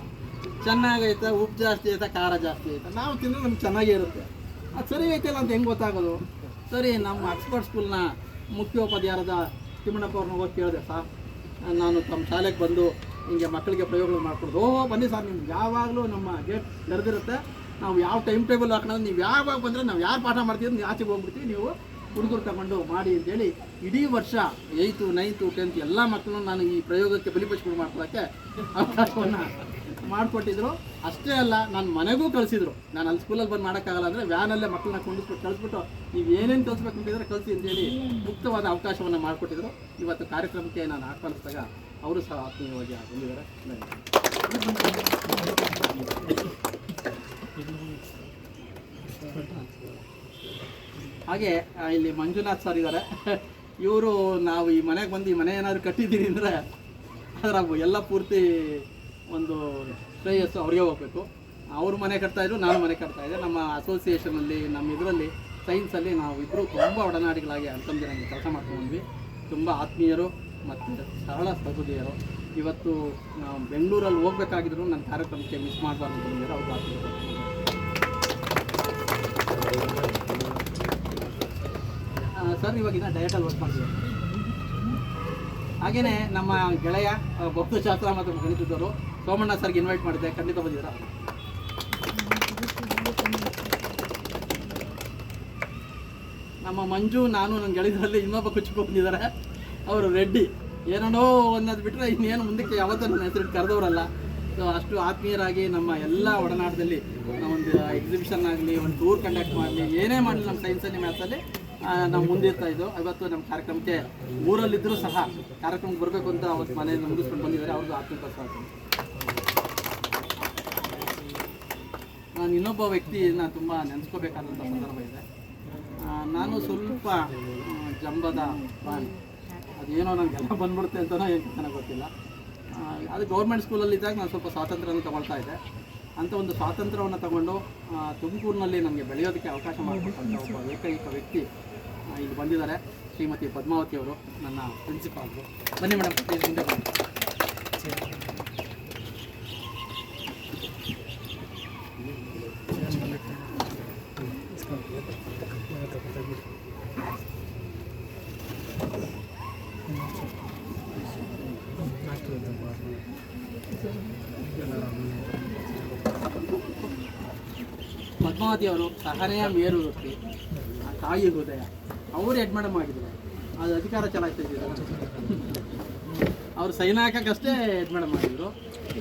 ಚೆನ್ನಾಗೈತಾ, ಉಪ್ಪು ಜಾಸ್ತಿ ಐತಾ, ಖಾರ ಜಾಸ್ತಿ ಐತಾ, ನಾವು ತಿಂದರೆ ನಮ್ಗೆ ಚೆನ್ನಾಗೇ ಇರುತ್ತೆ. ಅದು ಸರಿ ಐತಲ್ಲ ಅಂತ ಹೆಂಗೆ ಗೊತ್ತಾಗೋದು? ಸರಿ, ನಮ್ಮ ಆಕ್ಸ್ಫರ್ಡ್ ಸ್ಕೂಲ್ನ ಮುಖ್ಯೋಪಾಧ್ಯಾಯರಾದ ತಿಮ್ಮಣ್ಣಪ್ಪ ಅವ್ರನ್ನ ಹೋಗಿ ಕೇಳಿದೆ, ಸರ್ ನಾನು ತಮ್ಮ ಶಾಲೆಗೆ ಬಂದು ಹಿಂಗೆ ಮಕ್ಕಳಿಗೆ ಪ್ರಯೋಗಗಳು ಮಾಡ್ಕೊಡೋದು. ಬನ್ನಿ ಸರ್, ನಿಮ್ಗೆ ಯಾವಾಗಲೂ ನಮ್ಮ ಗೇಟ್ ನಡೆದಿರುತ್ತೆ, ನಾವು ಯಾವ ಟೈಮ್ ಟೇಬಲ್ ಹಾಕೋದು, ನೀವು ಯಾವಾಗ ಬಂದರೆ ನಾವು ಯಾರು ಪಾಠ ಮಾಡ್ತೀವಿ ನೀವು ಆಚೆಗೆ ಹೋಗ್ಬಿಡ್ತೀವಿ, ನೀವು ಹುಡುಗರು ತಗೊಂಡು ಮಾಡಿ ಅಂತೇಳಿ ಇಡೀ ವರ್ಷ 8th, 9th, 10th ಎಲ್ಲ ಮಕ್ಕಳನ್ನು ನಾನು ಈ ಪ್ರಯೋಗಕ್ಕೆ ಬಲಿಪಡಿಸ್ಕೊಂಡು ಮಾಡ್ಕೊಳ್ಳೋಕ್ಕೆ ಅವಕಾಶವನ್ನು ಮಾಡಿಕೊಟ್ಟಿದ್ರು. ಅಷ್ಟೇ ಅಲ್ಲ, ನನ್ನ ಮನೆಗೂ ಕಳಿಸಿದ್ರು. ನಾನು ಅಲ್ಲಿ ಸ್ಕೂಲಲ್ಲಿ ಬಂದು ಮಾಡೋಕ್ಕಾಗಲ್ಲ ಅಂದರೆ ವ್ಯಾನಲ್ಲೇ ಮಕ್ಕಳನ್ನ ಕೊಂಡಿಸ್ಬಿಟ್ಟು ಕಳಿಸ್ಬಿಟ್ಟು ನೀವು ಏನೇನು ಕಲಿಸ್ಬೇಕು ಅಂತಿದ್ರೆ ಕಲಿಸಿ ಅಂತೇಳಿ ಮುಕ್ತವಾದ ಅವಕಾಶವನ್ನು ಮಾಡಿಕೊಟ್ಟಿದ್ರು. ಇವತ್ತು ಕಾರ್ಯಕ್ರಮಕ್ಕೆ ನಾನು ಆಹ್ವಾನಿಸಿದಾಗ ಅವರು ಸಹ ಆತ್ಮೀಯವಾಗಿ ಬಂದಿದ್ದಾರೆ. ಹಾಗೆ ಇಲ್ಲಿ ಮಂಜುನಾಥ್ ಸರ್ ಇದ್ದಾರೆ. ಇವರು ನಾವು ಈ ಮನೆಗೆ ಬಂದು ಈ ಮನೆ ಏನಾದರೂ ಕಟ್ಟಿದ್ದೀರಿ ಅಂದರೆ ಅದರ ಎಲ್ಲ ಪೂರ್ತಿ ಒಂದು ಶ್ರೇಯಸ್ಸು ಅವ್ರಿಗೆ ಹೋಗಬೇಕು. ಅವ್ರ ಮನೆ ಕಟ್ತಾಯಿದ್ರು, ನಾನು ಮನೆ ಕಟ್ತಾಯಿದ್ದೆ. ನಮ್ಮ ಅಸೋಸಿಯೇಷನಲ್ಲಿ, ನಮ್ಮ ಇದರಲ್ಲಿ ಸೈನ್ಸಲ್ಲಿ ನಾವು ಇಬ್ಬರು ತುಂಬ ಒಡನಾಡಿಗಳಾಗಿ ಅನ್ಕೊಂಡಿರಂಗೆ ಕೆಲಸ ಮಾಡ್ಕೊಂಡ್ವಿ. ತುಂಬ ಆತ್ಮೀಯರು ಮತ್ತು ಸರಳ ಸಹೃದಯರು. ಇವತ್ತು ನಾವು ಬೆಂಗಳೂರಲ್ಲಿ ಹೋಗ್ಬೇಕಾಗಿದ್ರು ನನ್ನ ಕಾರ್ಯಕ್ರಮಕ್ಕೆ ಮಿಸ್ ಮಾಡಬಾರ್ದು ಅಂತ ಬಂದಿದ್ದಾರೆ. ಅವ್ರು ಆತ್ಮೀಯರು. ಸರ್ ಇವಾಗಿನ ಡಯಟಲ್ಲಿ ವರ್ಕ್ ಮಾಡ್ತೀವಿ. ಹಾಗೆಯೇ ನಮ್ಮ ಗೆಳೆಯ ಭಕ್ತಶಾಸ್ತ್ರ ಮತ್ತು ಗಣಿತದವರು ಸೋಮಣ್ಣ ಸರ್ಗೆ ಇನ್ವೈಟ್ ಮಾಡಿದ್ದೆ, ಖಂಡಿತ ಬಂದಿದ್ದೀರಾ. ನಮ್ಮ ಮಂಜು, ನಾನು ನನ್ನ ಗೆಳೆಯರಲ್ಲಿ ಇನ್ನೊಬ್ಬ ಕುಚ್ಚಿಕೊಂಡು ಬಂದಿದ್ದಾರೆ. ಅವರು ರೆಡ್ಡಿ. ಏನೋ ಅನ್ನೋದು ಬಿಟ್ಟರೆ ಇನ್ನೇನು ಮುಂದಕ್ಕೆ ಯಾವತ್ತೂ ನನ್ನ ಹೆಸರು ಕರೆದವರಲ್ಲ. ಸೊ ಅಷ್ಟು ಆತ್ಮೀಯರಾಗಿ ನಮ್ಮ ಎಲ್ಲ ಒಡನಾಟದಲ್ಲಿ ಒಂದು ಎಕ್ಸಿಬಿಷನ್ ಆಗಲಿ, ಒಂದು ಟೂರ್ ಕಂಡಕ್ಟ್ ಮಾಡಲಿ, ಏನೇ ಮಾಡಲಿ ನಮ್ಮ ಸೈನ್ಸಲ್ಲಿ ಮ್ಯಾಥ್ಸಲ್ಲಿ ನಾವು ಮುಂದಿರ್ತಾ ಇದ್ದು. ಇವತ್ತು ನಮ್ಮ ಕಾರ್ಯಕ್ರಮಕ್ಕೆ ಊರಲ್ಲಿದ್ದರೂ ಸಹ ಕಾರ್ಯಕ್ರಮಕ್ಕೆ ಬರಬೇಕು ಅಂತ ಅವತ್ತು ಮನೆಯಲ್ಲಿ ಮುಗಿಸ್ಕೊಂಡು ಬಂದಿದ್ದಾರೆ. ಅವ್ರದ್ದು ಆತ್ಮೀಯ ಸ್ವಾಗತ. ನಾನು ಇನ್ನೊಬ್ಬ ವ್ಯಕ್ತಿನ ತುಂಬ ನೆನೆಸ್ಕೋಬೇಕಾದಂಥ ಸಂದರ್ಭ ಇದೆ. ನಾನು ಸ್ವಲ್ಪ ಜಂಬದ ಪ್ರಾಣಿ, ಅದೇನೋ ನನಗೆಲ್ಲ ಬಂದ್ಬಿಡುತ್ತೆ ಅಂತಲೋ ಏನು ನನಗೆ ಗೊತ್ತಿಲ್ಲ. ಅದು ಗೌರ್ಮೆಂಟ್ ಸ್ಕೂಲಲ್ಲಿದ್ದಾಗ ನಾನು ಸ್ವಲ್ಪ ಸ್ವಾತಂತ್ರ್ಯನ ತಗೊಳ್ತಾ ಇದ್ದೆ. ಅಂಥ ಒಂದು ಸ್ವಾತಂತ್ರ್ಯವನ್ನು ತಗೊಂಡು ತುಮಕೂರಿನಲ್ಲಿ ನನಗೆ ಬೆಳೆಯೋದಕ್ಕೆ ಅವಕಾಶ ಮಾಡಿಕೊಟ್ಟಂಥ ಒಬ್ಬ ಏಕೈಕ ವ್ಯಕ್ತಿ ಇಲ್ಲಿ ಬಂದಿದ್ದಾರೆ. ಶ್ರೀಮತಿ ಪದ್ಮಾವತಿ ಅವರು, ನನ್ನ ಪ್ರಿನ್ಸಿಪಾಲ್ರು. ಬನ್ನಿ ಮೇಡಮ್, ಪ್ಲೀಸ್ ಮುಂದೆ ಬನ್ನಿ. ಪದ್ಮಾವತಿ ಅವರು ಸಹನೆಯ ಮೇರು ವೃತ್ತಿ, ತಾಯಿ ಹೃದಯ. ಅವರು ಹೆಡ್ ಮೇಡಮ್ ಆಗಿದ್ರು, ಅದು ಅಧಿಕಾರ ಚಲಾಯಿಸ್ತಾ ಇದ್ದಿದ್ದಾರೆ. ಅವರು ಸೈನ್ ಹಾಕೋಕ್ಕಷ್ಟೇ ಹೆಡ್ ಮೇಡಮ್ ಆಗಿದ್ರು.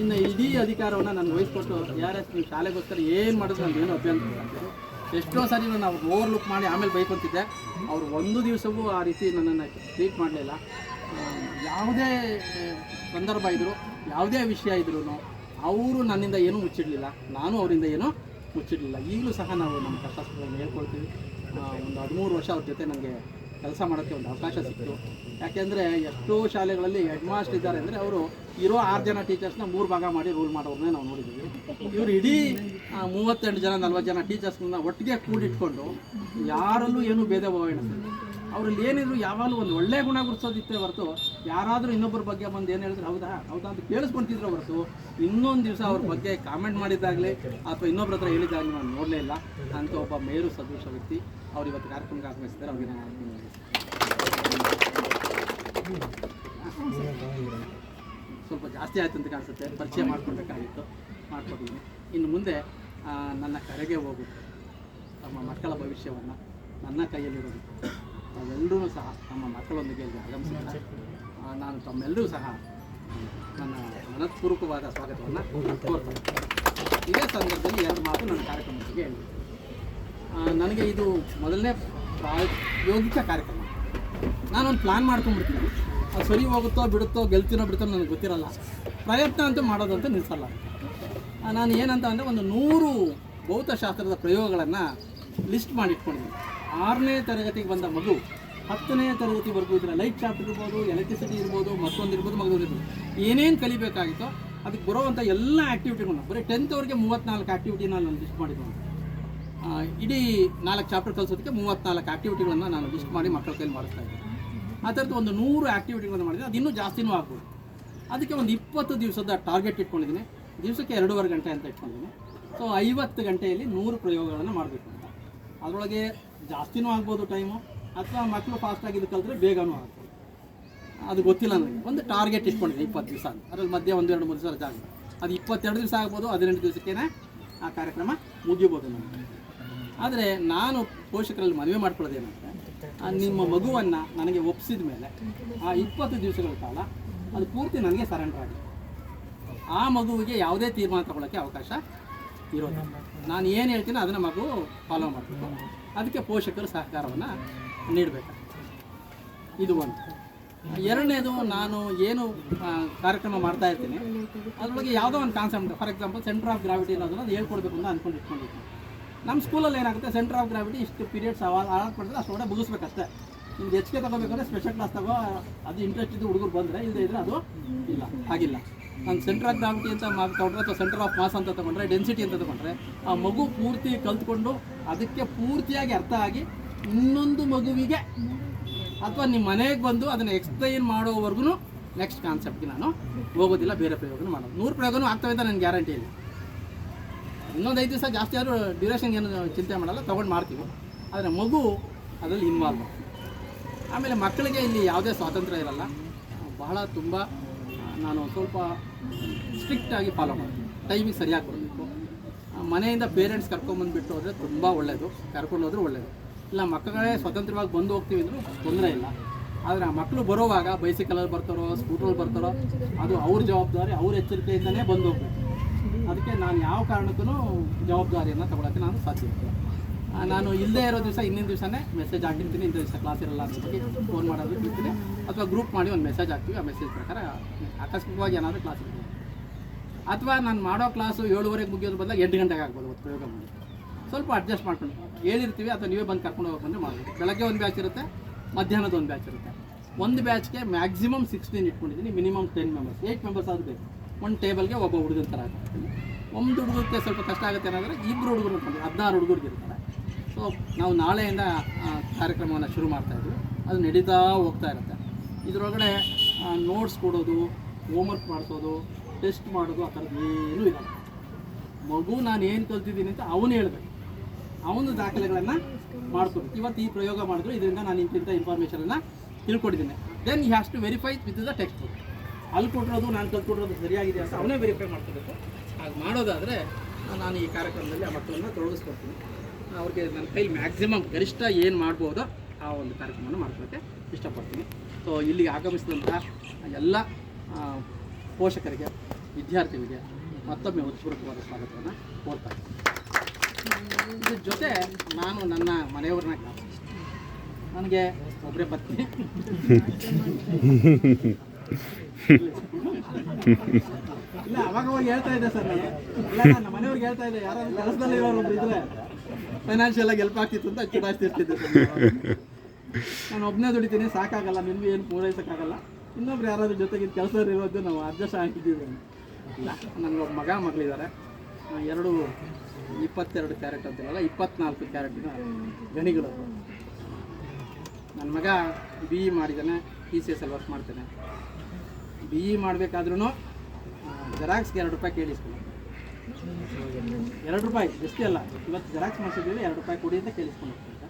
ಇನ್ನು ಇಡೀ ಅಧಿಕಾರವನ್ನು ನನಗೆ ವಹಿಸ್ಕೊಟ್ಟು ಯಾರ್ಯಾರು ನೀವು ಶಾಲೆಗೋಸ್ಕರ ಏನು ಮಾಡಿದ್ರು ನನಗೆ ಏನು ಅಭ್ಯಂತರ ಆಗ್ತಿದ್ರು. ಎಷ್ಟೋ ಸಾರಿ ನಾನು ಅವ್ರಿಗೆ ಓವರ್ಲುಕ್ ಮಾಡಿ ಆಮೇಲೆ ಬೈಕೊಂತಿದ್ದೆ. ಅವರು ಒಂದು ದಿವಸವೂ ಆ ರೀತಿ ನನ್ನನ್ನು ಟ್ರೀಟ್ ಮಾಡಲಿಲ್ಲ. ಯಾವುದೇ ಸಂದರ್ಭ ಇದ್ದರೂ, ಯಾವುದೇ ವಿಷಯ ಇದ್ರೂ ಅವರು ನನ್ನಿಂದ ಏನೂ ಮುಚ್ಚಿಡಲಿಲ್ಲ, ನಾನು ಅವರಿಂದ ಏನೂ ಮುಚ್ಚಿರಲಿಲ್ಲ. ಈಗಲೂ ಸಹ ನಾವು ನಮ್ಮ ಕಷ್ಟಗಳನ್ನು ಹೇಳ್ಕೊಳ್ತೀವಿ. ಒಂದು 13 ವರ್ಷ ಅವ್ರ ಜೊತೆ ನನಗೆ ಕೆಲಸ ಮಾಡೋಕ್ಕೆ ಒಂದು ಅವಕಾಶ ಸಿಕ್ತು. ಯಾಕೆಂದರೆ ಎಷ್ಟೋ ಶಾಲೆಗಳಲ್ಲಿ ಹೆಡ್ ಮಾಸ್ಟರ್ ಇದ್ದಾರೆ ಅಂದರೆ ಅವರು ಇರೋ 6 ಜನ ಟೀಚರ್ಸ್ನ 3 ಭಾಗ ಮಾಡಿ ರೂಲ್ ಮಾಡೋರನ್ನೇ ನಾವು ನೋಡಿದ್ದೀವಿ. ಇವರು ಇಡೀ 38 ಜನ 40 ಜನ ಟೀಚರ್ಸ್ನ ಒಟ್ಟಿಗೆ ಕೂಡಿಟ್ಕೊಂಡು ಯಾರಲ್ಲೂ ಏನೂ ಭೇದ ಭಾವ ಎಣಿಸ್ತಾರೆ. ಅವ್ರಲ್ಲಿ ಏನಿದ್ರು ಯಾವಾಗಲೂ ಒಂದು ಒಳ್ಳೆಯ ಗುಣ ಗುರುತಿಸೋದಿತ್ತೆ ಹೊರತು ಯಾರಾದರೂ ಇನ್ನೊಬ್ಬರ ಬಗ್ಗೆ ಬಂದು ಏನು ಹೇಳಿದ್ರೆ ಹೌದಾ ಅಂತ ಕೇಳಿಸ್ಕೊಳ್ತಿದ್ರು ಹೊರತು ಇನ್ನೊಂದು ದಿವಸ ಅವ್ರ ಬಗ್ಗೆ ಕಾಮೆಂಟ್ ಮಾಡಿದ್ದಾಗಲೇ ಅಥವಾ ಇನ್ನೊಬ್ಬರ ಹತ್ರ ಹೇಳಿದ್ದಾಗಲೇ ನಾನು ನೋಡಲೇ ಇಲ್ಲ. ಅಂತ ಒಬ್ಬ ಮೇರು ಸದೃಶ ವ್ಯಕ್ತಿ ಅವ್ರು ಇವತ್ತು ಕಾರ್ಯಕ್ರಮಕ್ಕೆ ಆಗಮಿಸಿದ್ದಾರೆ. ಅವ್ರಿಗೆ ನಾನು ಸ್ವಲ್ಪ ಜಾಸ್ತಿ ಆಯ್ತು ಅಂತ ಕಾಣಿಸುತ್ತೆ, ಪರಿಚಯ ಮಾಡ್ಕೊಳ್ಬೇಕಾಗಿತ್ತು, ಮಾಡ್ಕೊಟ್ಟಿದ್ದೀನಿ. ಇನ್ನು ಮುಂದೆ ನನ್ನ ಕರೆಗೆ ಹೋಗು ತಮ್ಮ ಮಕ್ಕಳ ಭವಿಷ್ಯವನ್ನು ನನ್ನ ಕೈಯಲ್ಲಿರೋದು ತಾವೆಲ್ಲರೂ ಸಹ ನಮ್ಮ ಮಕ್ಕಳೊಂದಿಗೆ ಆಗಮಿಸಿದ್ದಾರೆ. ನಾನು ತಮ್ಮೆಲ್ಲರೂ ಸಹ ನನ್ನ ಮನಃಪೂರ್ವಕವಾದ ಸ್ವಾಗತವನ್ನು ಕೋರ್ತೇನೆ. ಇದೇ ಸಂದರ್ಭದಲ್ಲಿ 2 ಮಾತು ನನ್ನ ಕಾರ್ಯಕ್ರಮಕ್ಕೆ ಹೇಳಿ. ನನಗೆ ಇದು ಮೊದಲನೇ ಪ್ರಾಯೋಗಿಕ ಕಾರ್ಯಕ್ರಮ. ನಾನೊಂದು ಪ್ಲ್ಯಾನ್ ಮಾಡ್ಕೊಂಡ್ಬಿಡ್ತೀನಿ, ಅದು ಸರಿ ಹೋಗುತ್ತೋ ಬಿಡುತ್ತೋ ಗೆಲ್ತೀನೋ ಬಿಡುತ್ತೋ ನನಗೆ ಗೊತ್ತಿರಲ್ಲ. ಪ್ರಯತ್ನ ಅಂತೂ ಮಾಡೋದಂತ ನಿಲ್ಲಿಸಲ್ಲ. ನಾನು ಏನಂತ ಅಂದರೆ ಒಂದು 100 ಭೌತಶಾಸ್ತ್ರದ ಪ್ರಯೋಗಗಳನ್ನು ಲಿಸ್ಟ್ ಮಾಡಿಟ್ಕೊಂಡಿದ್ದೀನಿ. 6ನೇ ತರಗತಿಗೆ ಬಂದ ಮಗು 10ನೇ ತರಗತಿವರೆಗೂ ಇದರ ಲೈಟ್ ಚಾಪ್ಟರ್ ಇರ್ಬೋದು, ಎಲೆಕ್ಟ್ರಿಸಿಟಿ ಇರ್ಬೋದು, ಮತ್ತೊಂದು ಇರ್ಬೋದು, ಮಗದೊಂದು ಇರ್ಬೋದು, ಏನೇನು ಕಲಿಬೇಕಾಗಿತ್ತೋ ಅದಕ್ಕೆ ಬರೋವಂಥ ಎಲ್ಲ ಆ್ಯಕ್ಟಿವಿಟಿಗಳನ್ನ ಬರೀ 10th ಅವ್ರಿಗೆ 34 ಆ್ಯಕ್ಟಿವಿಟಿನ ನಾನು ಲಿಸ್ಟ್ ಮಾಡಿದ್ದೀನಿ. ಇಡೀ 4 ಚಾಪ್ಟರ್ ಕಲಿಸೋದಕ್ಕೆ 34 ಆ್ಯಕ್ಟಿವಿಟಿಗಳನ್ನು ನಾನು ಲಿಸ್ಟ್ ಮಾಡಿ ಮಕ್ಕಳ ಕೈಲಿ ಮಾಡಿಸ್ತಾ ಇದ್ದೀನಿ. ಆ ಥರದ್ದು ಒಂದು 100 ಆ್ಯಕ್ಟಿವಿಟಿಗಳನ್ನು ಮಾಡಿದ್ದೀನಿ. ಅದು ಇನ್ನೂ ಜಾಸ್ತಿನೂ ಆಗ್ಬೋದು. ಅದಕ್ಕೆ ಒಂದು 20 ದಿವಸದ ಟಾರ್ಗೆಟ್ ಇಟ್ಕೊಂಡಿದ್ದೀನಿ. ದಿವಸಕ್ಕೆ 2.5 ಗಂಟೆ ಅಂತ ಇಟ್ಕೊಂಡಿದ್ದೀನಿ. ಸೊ 50 ಗಂಟೆಯಲ್ಲಿ 100 ಪ್ರಯೋಗಗಳನ್ನು ಮಾಡಬೇಕು ಅಂತ. ಅದರೊಳಗೆ ಜಾಸ್ತಿನೂ ಆಗ್ಬೋದು ಟೈಮು, ಅಥವಾ ಮಕ್ಕಳು ಫಾಸ್ಟಾಗಿ ಇದು ಕಲಿತ್ರೆ ಬೇಗನೂ ಆಗ್ಬೋದು, ಅದು ಗೊತ್ತಿಲ್ಲ ನನಗೆ. ಒಂದು ಟಾರ್ಗೆಟ್ ಇಟ್ಕೊಂಡಿದ್ದೀನಿ 20 ದಿವಸ ಅಂತ. ಅದರಲ್ಲಿ ಮಧ್ಯೆ 1-2-3 ದಿವಸ ರಜೆ ಆಗುತ್ತೆ. ಅದು 22 ದಿವಸ ಆಗ್ಬೋದು, 18 ದಿವಸಕ್ಕೇ ಆ ಕಾರ್ಯಕ್ರಮ ಮುಗಿಬೋದು ನನಗೆ. ಆದರೆ ನಾನು ಪೋಷಕರಲ್ಲಿ ಮನವಿ ಮಾಡ್ಕೊಳ್ಳೋದೇನಂದರೆ, ನಿಮ್ಮ ಮಗುವನ್ನು ನನಗೆ ಒಪ್ಪಿಸಿದ ಮೇಲೆ ಆ 20 ದಿವಸಗಳ ಕಾಲ ಅದು ಪೂರ್ತಿ ನನಗೆ ಸರೆಂಡರ್ ಆಗಿದೆ. ಆ ಮಗುವಿಗೆ ಯಾವುದೇ ತೀರ್ಮಾನ ತಗೊಳ್ಳೋಕ್ಕೆ ಅವಕಾಶ ಇರೋದು. ನಾನು ಏನು ಹೇಳ್ತೀನಿ ಅದನ್ನು ಮಗು ಫಾಲೋ ಮಾಡಬೇಕು. ಅದಕ್ಕೆ ಪೋಷಕರು ಸಹಕಾರವನ್ನು ನೀಡಬೇಕು. ಇದು ಒಂದು. ಎರಡನೇದು, ನಾನು ಏನು ಕಾರ್ಯಕ್ರಮ ಮಾಡ್ತಾ ಇರ್ತೀನಿ ಅದರೊಳಗೆ ಯಾವುದೋ ಒಂದು concept, for example centre of gravity ಅನ್ನೋದನ್ನು ಅದು ಹೇಳ್ಕೊಡ್ಬೇಕು ಅಂತ ಅಂದ್ಕೊಂಡು ಇಟ್ಕೊಂಡಿದ್ದೀನಿ. ನಮ್ಮ ಸ್ಕೂಲಲ್ಲಿ ಏನಾಗುತ್ತೆ, ಸೆಂಟರ್ ಆಫ್ ಗ್ರಾವಿಟಿ ಇಷ್ಟು ಪೀರಿಯಡ್ಸ್ ಅಲಾಟ್ ಮಾಡಿದ್ರೆ ಅಷ್ಟೊಡೆ ಮುಗಿಸ್ಬೇಕಷ್ಟೇ. ನಿಮ್ಗೆ ಹೆಚ್ಚಿಗೆ ತೊಗೋಬೇಕಂದ್ರೆ ಸ್ಪೆಷಲ್ ಕ್ಲಾಸ್ ತಗೋ, ಅದು ಇಂಟ್ರೆಸ್ಟ್ ಇದ್ದು ಹುಡುಗರು ಬಂದರೆ, ಇಲ್ಲದೇ ಇದ್ದರೆ ಅದು ಇಲ್ಲ. ಹಾಗಿಲ್ಲ. ನಾನು ಸೆಂಟರ್ ಆಫ್ ಗ್ರಾವಿಟಿ ಅಂತ ತೊಗೊಂಡ್ರೆ ಅಥವಾ ಸೆಂಟರ್ ಆಫ್ ಮಾಸ್ ಅಂತ ತೊಗೊಂಡ್ರೆ, ಡೆನ್ಸಿಟಿ ಅಂತ ತೊಗೊಂಡ್ರೆ, ಆ ಮಗು ಪೂರ್ತಿ ಕಲ್ತ್ಕೊಂಡು ಅದಕ್ಕೆ ಪೂರ್ತಿಯಾಗಿ ಅರ್ಥ ಆಗಿ ಇನ್ನೊಂದು ಮಗುವಿಗೆ ಅಥವಾ ನಿಮ್ಮ ಮನೆಗೆ ಬಂದು ಅದನ್ನು ಎಕ್ಸ್ಪ್ಲೈನ್ ಮಾಡೋವರೆಗೂ ನೆಕ್ಸ್ಟ್ ಕಾನ್ಸೆಪ್ಟ್ಗೆ ನಾನು ಹೋಗೋದಿಲ್ಲ. ಬೇರೆ ಪ್ರಯೋಗನೂ ಮಾಡೋದು. 100 ಪ್ರಯೋಗನೂ ಆಗ್ತವೆ ಅಂತ ನನಗೆ ಗ್ಯಾರಂಟಿ ಇಲ್ಲ. ಇನ್ನೊಂದು 5 ದಿವಸ ಜಾಸ್ತಿ ಆದರೂ ಡ್ಯೂರೇಷನ್ ಏನು ಚಿಂತೆ ಮಾಡಲ್ಲ, ತೊಗೊಂಡು ಮಾಡ್ತೀವಿ. ಆದರೆ ಮಗು ಅದರಲ್ಲಿ ಇನ್ವಾಲ್ವ್ ಆಗ್ತದೆ. ಆಮೇಲೆ ಮಕ್ಕಳಿಗೆ ಇಲ್ಲಿ ಯಾವುದೇ ಸ್ವಾತಂತ್ರ್ಯ ಇರಲ್ಲ. ಬಹಳ ತುಂಬ ನಾನು ಸ್ವಲ್ಪ ಸ್ಟ್ರಿಕ್ಟಾಗಿ ಫಾಲೋ ಮಾಡ್ತೀನಿ. ಟೈಮಿಗೆ ಸರಿಯಾಗಿ ಬರಬೇಕು. ಮನೆಯಿಂದ ಪೇರೆಂಟ್ಸ್ ಕರ್ಕೊಂಬಂದುಬಿಟ್ಟು ಹೋದರೆ ತುಂಬ ಒಳ್ಳೆಯದು, ಕರ್ಕೊಂಡು ಹೋದ್ರೂ ಒಳ್ಳೆಯದು. ಇಲ್ಲ ಮಕ್ಕಳೇ ಸ್ವತಂತ್ರವಾಗಿ ಬಂದು ಹೋಗ್ತೀವಿ ಅಂದರೂ ತೊಂದರೆ ಇಲ್ಲ. ಆದರೆ ಆ ಮಕ್ಕಳು ಬರೋವಾಗ ಬೈಸಿಕಲಲ್ಲಿ ಬರ್ತಾರೋ ಸ್ಕೂಟ್ರಲ್ಲಿ ಬರ್ತಾರೋ ಅದು ಅವ್ರ ಜವಾಬ್ದಾರಿ, ಅವ್ರ ಎಚ್ಚರಿಕೆಯಿಂದನೇ ಬಂದು ಹೋಗ್ಬೇಕು. ಅದಕ್ಕೆ ನಾನು ಯಾವ ಕಾರಣಕ್ಕೂ ಜವಾಬ್ದಾರಿಯನ್ನು ತಗೊಳ್ಳೋಕ್ಕೆ ನಾನು ಸಾಧ್ಯ ಇಲ್ಲ. ನಾನು ಇಲ್ಲದೇ ಇರೋ ದಿವಸ ಹಿಂದಿನ ದಿವಸನೇ ಮೆಸೇಜ್ ಹಾಕಿರ್ತೀನಿ, ಇಂಥ ದಿವಸ ಕ್ಲಾಸ್ ಇರಲ್ಲ ಅಂತ ಬಗ್ಗೆ ಫೋನ್ ಮಾಡೋದು ಬಿಡ್ತೀನಿ, ಅಥವಾ ಗ್ರೂಪ್ ಮಾಡಿ ಒಂದು ಮೆಸೇಜ್ ಹಾಕ್ತೀವಿ. ಆ ಮೆಸೇಜ್ ಪ್ರಕಾರ ಆಕಸ್ಮಿಕವಾಗಿ ಏನಾದರೂ ಕ್ಲಾಸ್ ಇರ್ತೀವಿ. ಅಥವಾ ನಾನು ಮಾಡೋ ಕ್ಲಾಸು 7:30ಗೆ ಮುಗಿಯೋದು ಬದಲಾಗಿ 8 ಗಂಟೆಗೆ ಆಗ್ಬೋದು. ಪ್ರಯೋಗ ಮಾಡಿ ಸ್ವಲ್ಪ ಅಡ್ಜಸ್ಟ್ ಮಾಡ್ಕೊಂಡು ಹೇಳಿರ್ತೀವಿ, ಅಥವಾ ನೀವೇ ಬಂದು ಕರ್ಕೊಂಡು ಹೋಗ್ಬಂದ್ರೆ ಮಾಡ್ಬೋದು. ಬೆಳಗ್ಗೆ ಒಂದು ಬ್ಯಾಚ್ ಇರುತ್ತೆ, ಮಧ್ಯಾಹ್ನದ ಒಂದು ಬ್ಯಾಚ್ ಇರುತ್ತೆ. ಒಂದು ಬ್ಯಾಚ್ಗೆ ಮ್ಯಾಕ್ಸಿಮಮ್ 16 ಇಟ್ಕೊಂಡಿದ್ದೀನಿ, ಮಿನಿಮಮ್ 10 ಮೆಂಬರ್ಸ್, 8 ಮೆಂಬರ್ಸ್ ಆದರೂ ಬೇಕು. ಒಂದು ಟೇಬಲ್ಗೆ ಒಬ್ಬ ಹುಡುಗನ ಥರ ಹಾಕ್ತೀನಿ. ಒಂದು ಹುಡುಗಕ್ಕೆ ಸ್ವಲ್ಪ ಕಷ್ಟ ಆಗುತ್ತೆ ಏನಾದರೆ 2 ಹುಡುಗರು ಇಟ್ಕೊಂಡು 16 ಹುಡುಗರಿಗೆ ಇರ್ತಾರೆ. ಸೊ ನಾವು ನಾಳೆಯಿಂದ ಕಾರ್ಯಕ್ರಮವನ್ನು ಶುರು ಮಾಡ್ತಾಯಿದ್ವಿ. ಅದು ನಡೀತಾ ಹೋಗ್ತಾ ಇರುತ್ತೆ. ಇದರೊಳಗಡೆ ನೋಟ್ಸ್ ಕೊಡೋದು, ಹೋಮ್ವರ್ಕ್ ಮಾಡಿಸೋದು, ಟೆಸ್ಟ್ ಮಾಡೋದು, ಆ ಥರದ್ದು ಏನೂ ಇಲ್ಲ. ಮಗು ನಾನು ಏನು ಕಲ್ತಿದ್ದೀನಿ ಅಂತ ಅವನು ಹೇಳಬೇಕು, ಅವನು ದಾಖಲೆಗಳನ್ನು ಮಾಡ್ಕೋಬೇಕು. ಇವತ್ತು ಈ ಪ್ರಯೋಗ ಮಾಡಿದ್ರು, ಇದರಿಂದ ನಾನು ಇಂಥ ಇನ್ಫಾರ್ಮೇಷನನ್ನು ತಿಳ್ಕೊಂಡಿದ್ದೀನಿ. Then he has to verify with the textbook. ಅಲ್ಲಿ ಕೊಟ್ಟಿರೋದು ನಾನು ಕಲ್ತ್ಕೊಟ್ಟಿರೋದು ಸರಿಯಾಗಿದೆ ಅಂತ ಅವನೇ ವೆರಿಫೈ ಮಾಡ್ಕೋಬೇಕು. ಹಾಗೆ ಮಾಡೋದಾದರೆ ನಾನು ಈ ಕಾರ್ಯಕ್ರಮದಲ್ಲಿ ಆ ಮಕ್ಕಳನ್ನು ತೊಡಗಿಸ್ಕೊಡ್ತೀನಿ. ಅವ್ರಿಗೆ ನನ್ನ ಕೈಲಿ ಮ್ಯಾಕ್ಸಿಮಮ್ ಗರಿಷ್ಠ ಏನು ಮಾಡ್ಬೋದೋ ಆ ಒಂದು ಕಾರ್ಯಕ್ರಮವನ್ನು ಮಾಡ್ಕೊಳ್ಳೋಕ್ಕೆ ಇಷ್ಟಪಡ್ತೀನಿ. ಸೊ ಇಲ್ಲಿಗೆ ಆಗಮಿಸಿದಂತಹ ಎಲ್ಲ ಪೋಷಕರಿಗೆ, ವಿದ್ಯಾರ್ಥಿಗಳಿಗೆ ಮತ್ತೊಮ್ಮೆ ಉತ್ಪೂರ್ವಕವಾದ ಸ್ವಾಗತವನ್ನು ಕೋರ್ತಾ ಇದ್ದೀನಿ. ಇದ್ರ ಜೊತೆ ನಾನು ನನ್ನ ಮನೆಯವ್ರನ್ನ ನನಗೆ ಒಬ್ಬರೇ ಪತ್ನಿ, ಇಲ್ಲ ಅವಾಗ ಹೋಗಿ ಹೇಳ್ತಾ ಇದ್ದೆ ಸರ್ ನಾನು. ಇಲ್ಲ ನಮ್ಮ ಮನೆಯವ್ರಿಗೆ ಹೇಳ್ತಾ ಇದ್ದೆ, ಯಾರಾದ್ರೂ ಕೆಲಸದಲ್ಲಿ ಇರೋರು ಒಬ್ರು ಇದ್ರೆ ಫೈನಾನ್ಷಿಯಲ್ ಆಗಿ ಹೆಲ್ಪ್ ಆಗ್ತಿತ್ತು ಅಂತ ಚುಡಾಯಿಸ್ತಿರ್ತಿದ್ದೆ ಸರ್. ನಾನು ಒಬ್ಬನೇ ದುಡಿತೀನಿ, ಸಾಕಾಗಲ್ಲ, ನಿಮ್ಗೆ ಏನು ಪೂರೈಸೋಕ್ಕಾಗಲ್ಲ, ಇನ್ನೊಬ್ರು ಯಾರಾದ್ರೂ ಜೊತೆಗೆ ಕೆಲಸದಲ್ಲಿ ಇರೋದು ನಾವು ಅಡ್ಜಸ್ಟ್ ಆಗಿದ್ದೀವಿ. ಇಲ್ಲ ನನಗೊಬ್ಬ ಮಗಳಿದ್ದಾರೆ, 22 ಕ್ಯಾರೆಟ್ ಅಂತಿರಲ್ಲ, 24 ಕ್ಯಾರೆಟಿನ ಗಣಿಗಳು. ನನ್ನ ಮಗ BE ಮಾಡಿದ್ದಾನೆ, TCS ಅಲ್ಲಿ ವರ್ಕ್ ಮಾಡ್ತಾನೆ. BE ಮಾಡಬೇಕಾದ್ರೂ ಜೆರಾಕ್ಸ್ಗೆ 2 ರೂಪಾಯಿ ಕೇಳಿಸ್ಕೊಂಡು, 2 ರೂಪಾಯಿ ಜಸ್ತಿ ಅಲ್ಲ, ಇವತ್ತು ಜೆರಾಕ್ಸ್ ಮಾಡಿಸಿದ್ದೀವಿ, 2 ರೂಪಾಯಿ ಕೊಡಿ ಅಂತ ಕೇಳಿಸ್ಕೊಂಡು ಹೋಗ್ತಾರೆ.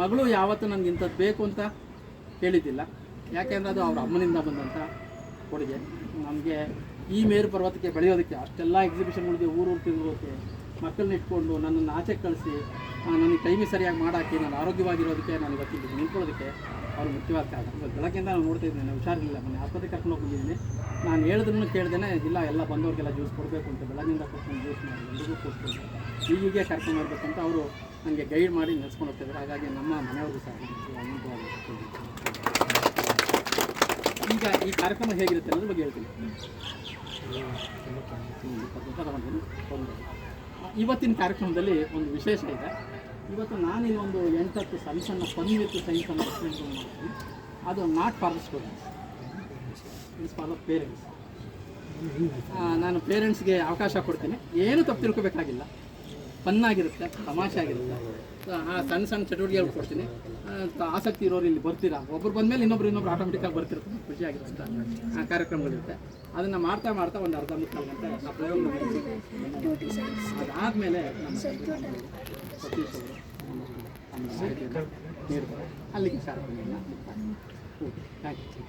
ಮಗಳು ಯಾವತ್ತೂ ನನಗೆ ಇಂಥದ್ದು ಬೇಕು ಅಂತ ಹೇಳಿದ್ದಿಲ್ಲ, ಯಾಕೆಂದರೆ ಅದು ಅವ್ರ ಅಮ್ಮನಿಂದ ಬಂದಂಥ ಕೊಡುಗೆ. ನಮಗೆ ಈ ಮೇರು ಪರ್ವತಕ್ಕೆ ಬೆಳೆಯೋದಕ್ಕೆ, ಅಷ್ಟೆಲ್ಲ ಎಕ್ಸಿಬಿಷನ್ಗಳಿಗೆ ಊರು ತಿರುಗೋಕ್ಕೆ, ಮಕ್ಕಳನ್ನ ಇಟ್ಕೊಂಡು ನನ್ನನ್ನು ಆಚೆ ಕಳಿಸಿ, ನನಗೆ ಟೈಮಿಗೆ ಸರಿಯಾಗಿ ಮಾಡಾಕಿ ನಾನು ಆರೋಗ್ಯವಾಗಿರೋದಕ್ಕೆ, ನಾನು ಇವತ್ತಿಗೆ ನಿಂತ್ಕೊಳ್ಳೋದಕ್ಕೆ ಅವರು ಮುಖ್ಯವಾದ ಕಾರಣ. ಬೆಳಗ್ಗೆಯಿಂದ ನಾನು ನೋಡ್ತಾ ಇದ್ದೀನಿ, ನಾನು ಹುಷಾರಿಲ್ಲ, ಮೊನ್ನೆ ಆಸ್ಪತ್ರೆಗೆ ಕರ್ಕೊಂಡು ಹೋಗಿದ್ದೀನಿ. ನಾನು ಹೇಳಿದ್ರೂ ಕೇಳ್ದೇನೆ, ಇಲ್ಲ ಎಲ್ಲ ಬಂದವ್ರಿಗೆಲ್ಲ ಜ್ಯೂಸ್ ಕೊಡಬೇಕು ಅಂತ ಬೆಳಗ್ಗಿಂದ ಕೊಡ್ಕೊಂಡು ಜ್ಯೂಸ್ ಮಾಡಿ ಎಲ್ರಿಗೂ ಕೊಡ್ಕೊಂಡು ಹೀಗೆ ಕರ್ಕೊಂಡು ಹೋಗ್ಬೇಕಂತ ಅವರು ನನಗೆ ಗೈಡ್ ಮಾಡಿ ನಡೆಸ್ಕೊಂಡು ಹೋಗ್ತಿದ್ದಾರೆ. ಹಾಗಾಗಿ ನಮ್ಮ ಮನೆಯವ್ರಿಗೂ ಸಹ ಅನುಭವ. ಈಗ ಈ ಕಾರ್ಯಕ್ರಮ ಹೇಗಿರುತ್ತೆ ಅನ್ನೋದ್ರ ಬಗ್ಗೆ ಹೇಳ್ತೀನಿ. ಇವತ್ತಿನ ಕಾರ್ಯಕ್ರಮದಲ್ಲಿ ಒಂದು ವಿಶೇಷ ಇದೆ. ಇವತ್ತು ನಾನಿಲ್ಲಿ ಒಂದು 8-10 ಸಣ್ಣ ಫನ್ ವಿತ್ ಸೈನ್ಸ್ ಅನ್ನೋ ಎಕ್ಸ್ಪೆರಿಮೆಂಟ್ ಮಾಡ್ತೀನಿ. ಅದು not for the students, it's for the parents. ನಾನು ಪೇರೆಂಟ್ಸ್ಗೆ ಅವಕಾಶ ಕೊಡ್ತೀನಿ, ಏನು ತಪ್ಪು ತಿಳ್ಕೊಬೇಕಾಗಿಲ್ಲ, ಫನ್ನಾಗಿರುತ್ತೆ, ತಮಾಷೆ ಆಗಿರುತ್ತೆ. ಆ ಸಣ್ಣ ಚಟುವಟಿಕೆಗಳು ಕೊಡ್ತೀನಿ. ಆಸಕ್ತಿ ಇರೋರು ಇಲ್ಲಿ ಬರ್ತೀರಾ, ಒಬ್ಬರು ಬಂದಮೇಲೆ ಇನ್ನೊಬ್ರು ಆಟೋಮೆಟಿಕ್ಕಾಗಿ ಬರ್ತಿರ್ತಾರೆ, ಖುಷಿಯಾಗಿರುತ್ತೆ. ಆ ಕಾರ್ಯಕ್ರಮಗಳಿರುತ್ತೆ. ಅದನ್ನು ಮಾಡ್ತಾ ಒಂದು ಅರ್ಧ ಮುಕ್ಕಾಲು ಗಂಟೆ ಆ ಪ್ರಯೋಗ ಅದಾದಮೇಲೆ ನಮ್ಮ ಸತೀಶ್ ಅವರು ನೀಡ್ತಾರೆ. ಅಲ್ಲಿಗೆ ಕಾರ್ಯಕ್ರಮ ಥ್ಯಾಂಕ್ ಯು.